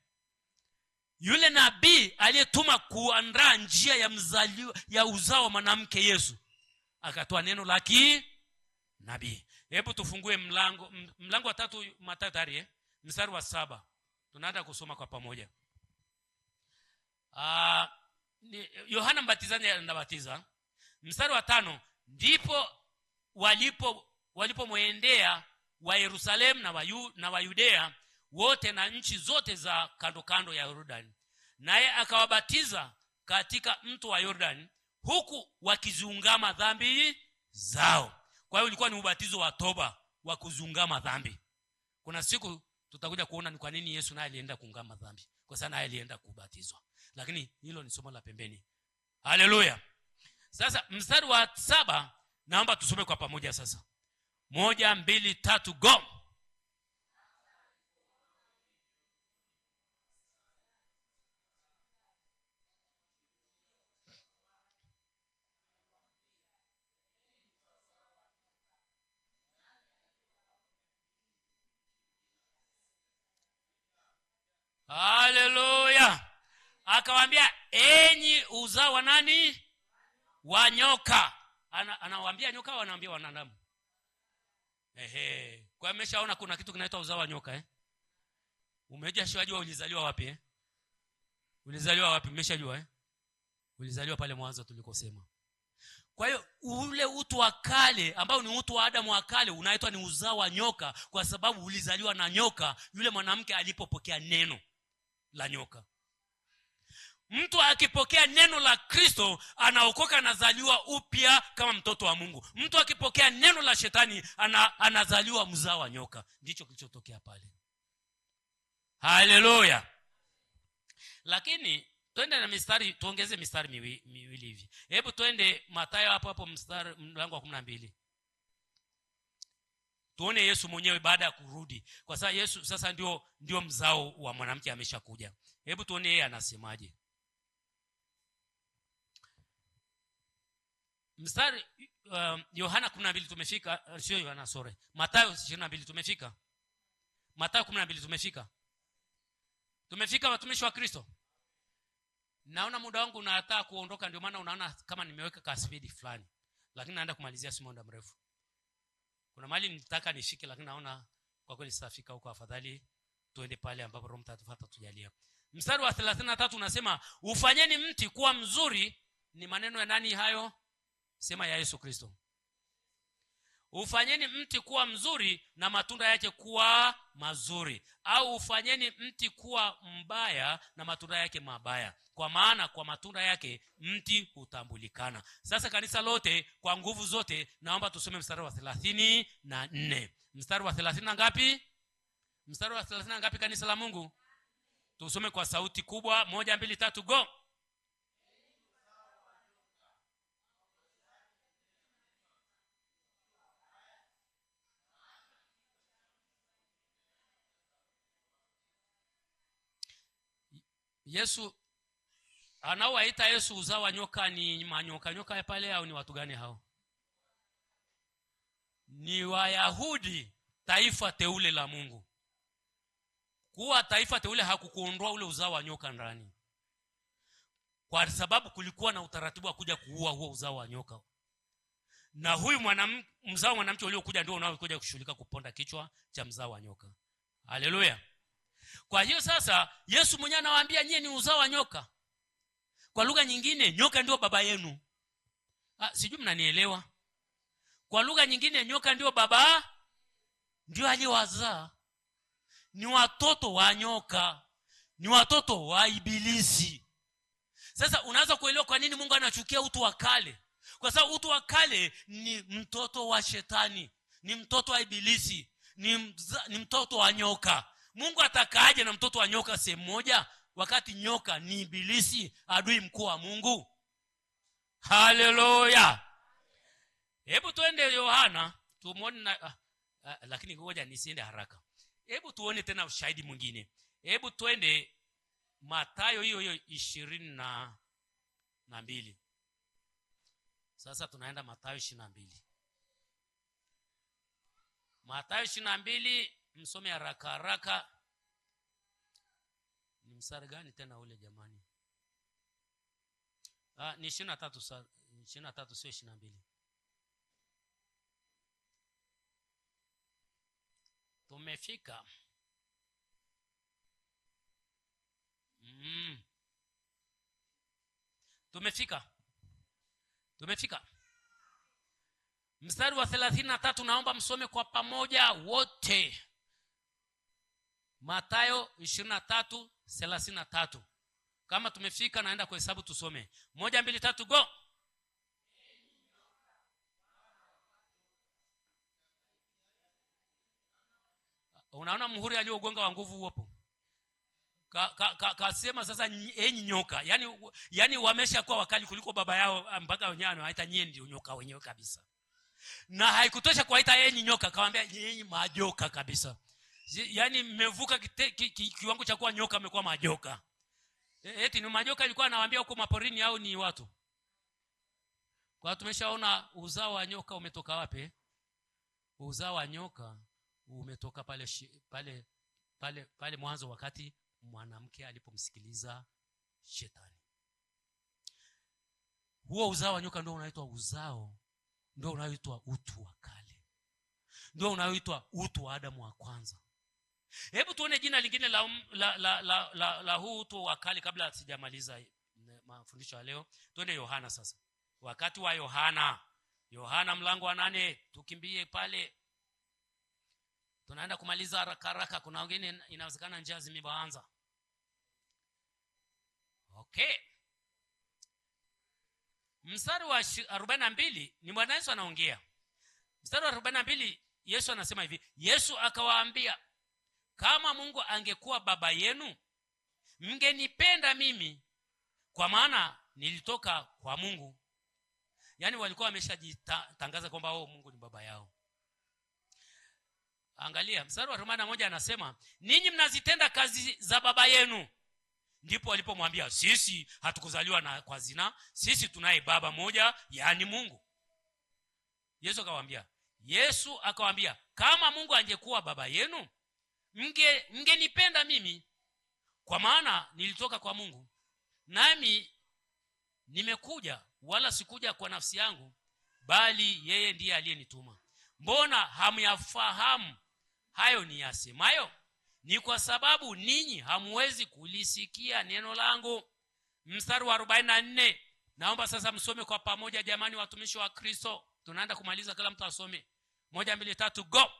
Yule nabii aliyetuma kuandaa njia ya ya uzao wa mwanamke Yesu akatoa neno la kinabii. Hebu tufungue mlango wa 3 Mathayo tayari mstari wa 7. Tunaanza kusoma kwa pamoja. Yohana Mbatizaji anabatiza. Mstari wa 5, ndipo walipomwendea wa Yerusalemu na wa Yudea wote na nchi zote za kando kando ya Yordani, naye akawabatiza katika mto wa Yordani, huku wakiziungama dhambi zao. Kwa hiyo ilikuwa ni ubatizo wa toba, wa kuziungama dhambi. Kuna siku tutakuja kuona ni kwa nini Yesu naye alienda kuungama dhambi, kwa sababu naye alienda kubatizwa, lakini hilo ni somo la pembeni. Haleluya. Sasa mstari wa 7 naomba tusome kwa pamoja sasa. 1 2 3 go. Haleluya. Akawaambia enyi uzao wa nani? Wa nyoka. Anawaambia nyoka, anawaambia wanadamu. Kwa ameshaona kuna kitu kinaitwa uzao wa nyoka Umejashajua ulizaliwa wapi? Ulizaliwa wapi? Umeshajua ulizaliwa pale mwanzo tulikosema. Kwa hiyo ule utu wa kale ambao ni utu wa Adamu wa kale unaitwa ni uzao wa nyoka, kwa sababu ulizaliwa na nyoka, yule mwanamke alipopokea neno la nyoka. Mtu akipokea neno la Kristo anaokoka, anazaliwa upya kama mtoto wa Mungu. Mtu akipokea neno la shetani anazaliwa mzao wa nyoka. Ndicho kilichotokea pale. Haleluya. Lakini twende na mistari, tuongeze mistari miwili hivi. Hebu twende Mathayo hapo mstari mlango wa 12. Tuone Yesu mwenyewe baada ya kurudi. Kwa sababu Yesu sasa ndio mzao wa mwanamke ameshakuja. Hebu tuone yeye anasemaje. Mstari Yohana 12 tumefika, sio Yohana, sorry. Mathayo 22 tumefika. Mathayo 12 tumefika. Tumefika watumishi wa Kristo. Naona muda wangu unataka kuondoka, ndio maana unaona kama nimeweka kaspeed fulani. Lakini naenda kumalizia si muda mrefu. Kuna mahali nitaka nishike, lakini naona kwa kweli sitafika huko. Afadhali tuende pale ambapo Roho Mtakatifu atatujalia. Mstari wa 33 unasema, ufanyeni mti kuwa mzuri. Ni maneno ya nani hayo? Sema ya Yesu Kristo. Ufanyeni mti kuwa mzuri na matunda yake kuwa mazuri, au ufanyeni mti kuwa mbaya na matunda yake mabaya, kwa maana kwa matunda yake mti hutambulikana. Sasa kanisa lote kwa nguvu zote naomba tusome mstari wa 34. Mstari wa 30 ngapi? Mstari wa 30 ngapi kanisa la Mungu? Tusome kwa sauti kubwa. 1 2 3 go. Yesu anaowaita Yesu uzao wa nyoka ni nyoka pale, au ni watu gani hao? Ni Wayahudi, taifa teule la Mungu. Kuwa taifa teule hakukuondoa ule uzao wa nyoka ndani, kwa sababu kulikuwa na utaratibu wa kuja kuua huo uzao wa nyoka. Na huyu mzao mwanamke uliokuja ndio unaokuja kushughulika kuponda kichwa cha mzao wa nyoka. Haleluya. Kwa hiyo sasa Yesu mwenyewe anawaambia nyie ni uzao wa nyoka. Kwa lugha nyingine nyoka ndio baba yenu. Sijui mnanielewa. Kwa lugha nyingine nyoka ndio baba, ndio aliwazaa. Ni watoto wa nyoka, ni watoto wa ibilisi. Sasa unaanza kuelewa kwa nini Mungu anachukia utu wa kale. Kwa sababu utu wa kale ni mtoto wa shetani, ni mtoto wa ibilisi, ni mtoto wa nyoka. Mungu atakaaje na mtoto wa nyoka sehemu moja, wakati nyoka ni ibilisi, adui mkuu wa Mungu? Haleluya. Hebu tuende Yohana tumuone lakini ngoja nisiende haraka. Hebu tuone tena ushahidi mwingine. Hebu tuende Mathayo hiyo 22. Sasa tunaenda Mathayo 22. Mathayo 22, msome haraka haraka. Ni mstari gani tena ule jamani? Ni 23 sio 22. Tumefika. Tumefika. Mstari wa 33 naomba msome kwa pamoja wote. Mathayo 23:33. Kama tumefika naenda kuhesabu tusome. 1 2 3 go. Unaona muhuri aliogonga wa nguvu hapo? Kasema sasa enyi nyoka. Yaani wameshakuwa wakali kuliko baba yao, mpaka wenyewe anawaita nyie ndio nyoka wenyewe kabisa. Na haikutosha kuwaita enyi nyoka, kawaambia enyi majoka kabisa. Yaani mmevuka kiwango cha kuwa nyoka, mmekuwa majoka. Eti ni majoka ilikuwa anawaambia huko maporini, au ni watu? Kwa tumeshaona uzao wa nyoka umetoka wapi? Uzao wa nyoka umetoka pale mwanzo, wakati mwanamke alipomsikiliza shetani. Huo uzao wa nyoka ndio unaitwa unaitwa utu wa kale. Ndio unaitwa utu wa Adamu wa kwanza. Hebu tuone jina lingine la huu utu wa kale kabla sijamaliza mafundisho ya leo. Tuende Yohana sasa. Wakati wa Yohana mlango wa 8, tukimbie pale. Tunaenda kumaliza haraka. Kuna wengine inawezekana njia zimeanza. Okay. Mstari wa 42 ni Bwana Yesu anaongea. Mstari wa 42 Yesu anasema hivi, Yesu akawaambia, kama Mungu angekuwa baba yenu, mngenipenda mimi, kwa maana nilitoka kwa Mungu. Yaani walikuwa wameshajitangaza kwamba Mungu ni baba yao. Angalia mstari wa 41 anasema, ninyi mnazitenda kazi za baba yenu. Ndipo walipomwambia, sisi hatukuzaliwa kwa zina, sisi tunaye baba moja, yaani Mungu. Yesu akawaambia, kama Mungu angekuwa baba yenu, mngenipenda mimi, kwa maana nilitoka kwa Mungu, nami nimekuja, wala sikuja kwa nafsi yangu, bali yeye ndiye aliyenituma. Mbona hamyafahamu hayo niyasemayo? Ni kwa sababu ninyi hamwezi kulisikia neno langu. Mstari wa 44, naomba sasa msome kwa pamoja jamani, watumishi wa Kristo. Tunaenda kumaliza, kila mtu asome. 1 2 3 go.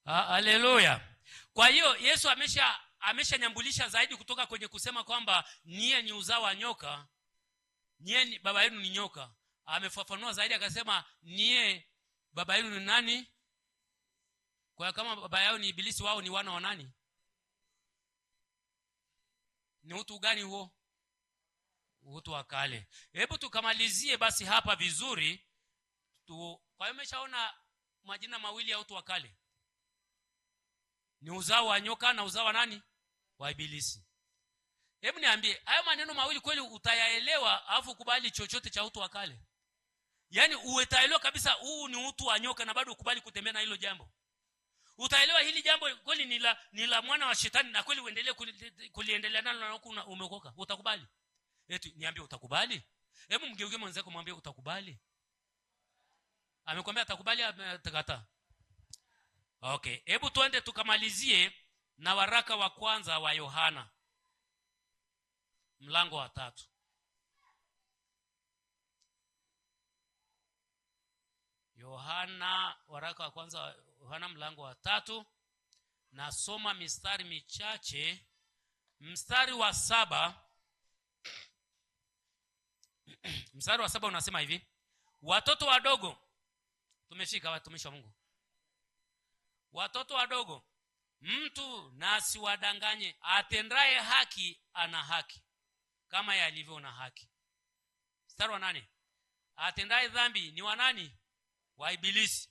Haleluya. Kwa hiyo Yesu ameshanyambulisha zaidi kutoka kwenye kusema kwamba niye ni uzao wa nyoka, niye baba yenu ni nyoka. Amefafanua zaidi akasema, niye baba yenu ni nani? Kwa kama baba yao ni ibilisi, wao ni wana wa nani? Ni utu gani huo? Utu wa kale. Hebu tukamalizie basi hapa vizuri kwa hiyo umeshaona majina mawili ya utu wa kale. Ni uzao wa nyoka na uzao wa nani? Wa ibilisi. Hebu niambie, hayo maneno mawili kweli utayaelewa afu kubali chochote cha utu wa kale? Yaani utaelewa kabisa huu ni utu wa nyoka na bado ukubali kutembea na hilo jambo? Utaelewa hili jambo kweli ni la mwana wa shetani na kweli uendelee kuliendelea nalo na huko umeokoka? Utakubali? Eti niambie utakubali? Hebu mgeuke mwenzako mwambie utakubali. Amekwambia atakubali, atakataa? Okay, hebu tuende tukamalizie na waraka wa kwanza wa Yohana mlango wa 3. Waraka wa kwanza wa Yohana mlango wa 3. Nasoma mistari michache. Mstari wa 7. Mstari wa 7 unasema hivi, watoto wadogo, tumefika watumishi wa Mungu. Watoto wadogo, mtu na asiwadanganye, atendaye haki ana haki kama yalivyo na haki. Mstari wa 8, atendaye dhambi ni wa nani? Wa ibilisi,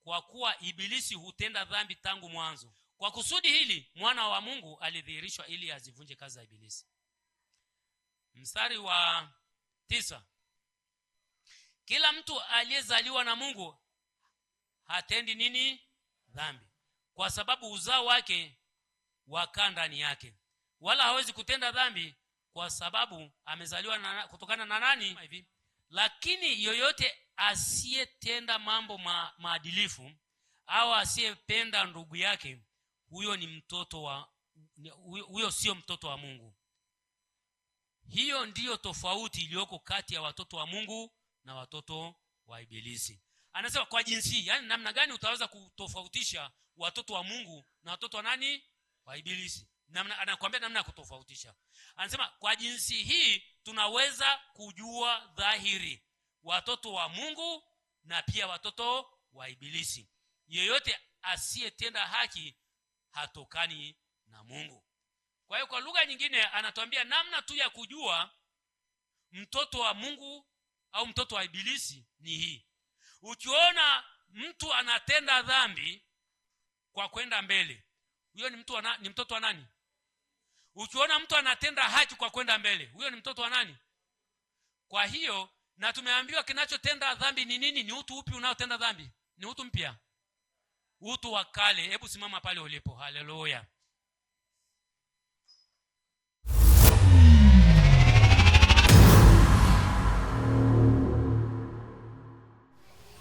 kwa kuwa ibilisi hutenda dhambi tangu mwanzo. Kwa kusudi hili mwana wa Mungu alidhihirishwa ili azivunje kazi za ibilisi. Mstari wa 9, kila mtu aliyezaliwa na Mungu hatendi nini? Dhambi, kwa sababu uzao wake wakaa ndani yake, wala hawezi kutenda dhambi kwa sababu amezaliwa kutokana na nani? Hivi, lakini yoyote asiyetenda mambo maadilifu au asiyependa ndugu yake, huyo sio mtoto wa Mungu. Hiyo ndiyo tofauti iliyoko kati ya watoto wa Mungu na watoto wa ibilisi. Anasema kwa jinsi, yani namna gani utaweza kutofautisha watoto wa Mungu na watoto wa nani? Wa ibilisi. Anakuambia namna ya kutofautisha. Anasema kwa jinsi hii tunaweza kujua dhahiri watoto wa Mungu na pia watoto wa ibilisi. Yeyote asiyetenda haki hatokani na Mungu. Kwa hiyo kwa lugha nyingine anatuambia namna tu ya kujua mtoto wa Mungu au mtoto wa ibilisi ni hii. Ukiona mtu anatenda dhambi kwa kwenda mbele, huyo ni mtoto wa nani? Ukiona mtu anatenda haki kwa kwenda mbele, huyo ni mtoto wa nani? Kwa hiyo, na tumeambiwa kinachotenda dhambi ni nini? Ni utu upi unaotenda dhambi? Ni utu mpya, utu wa kale. Hebu simama pale ulipo. Haleluya.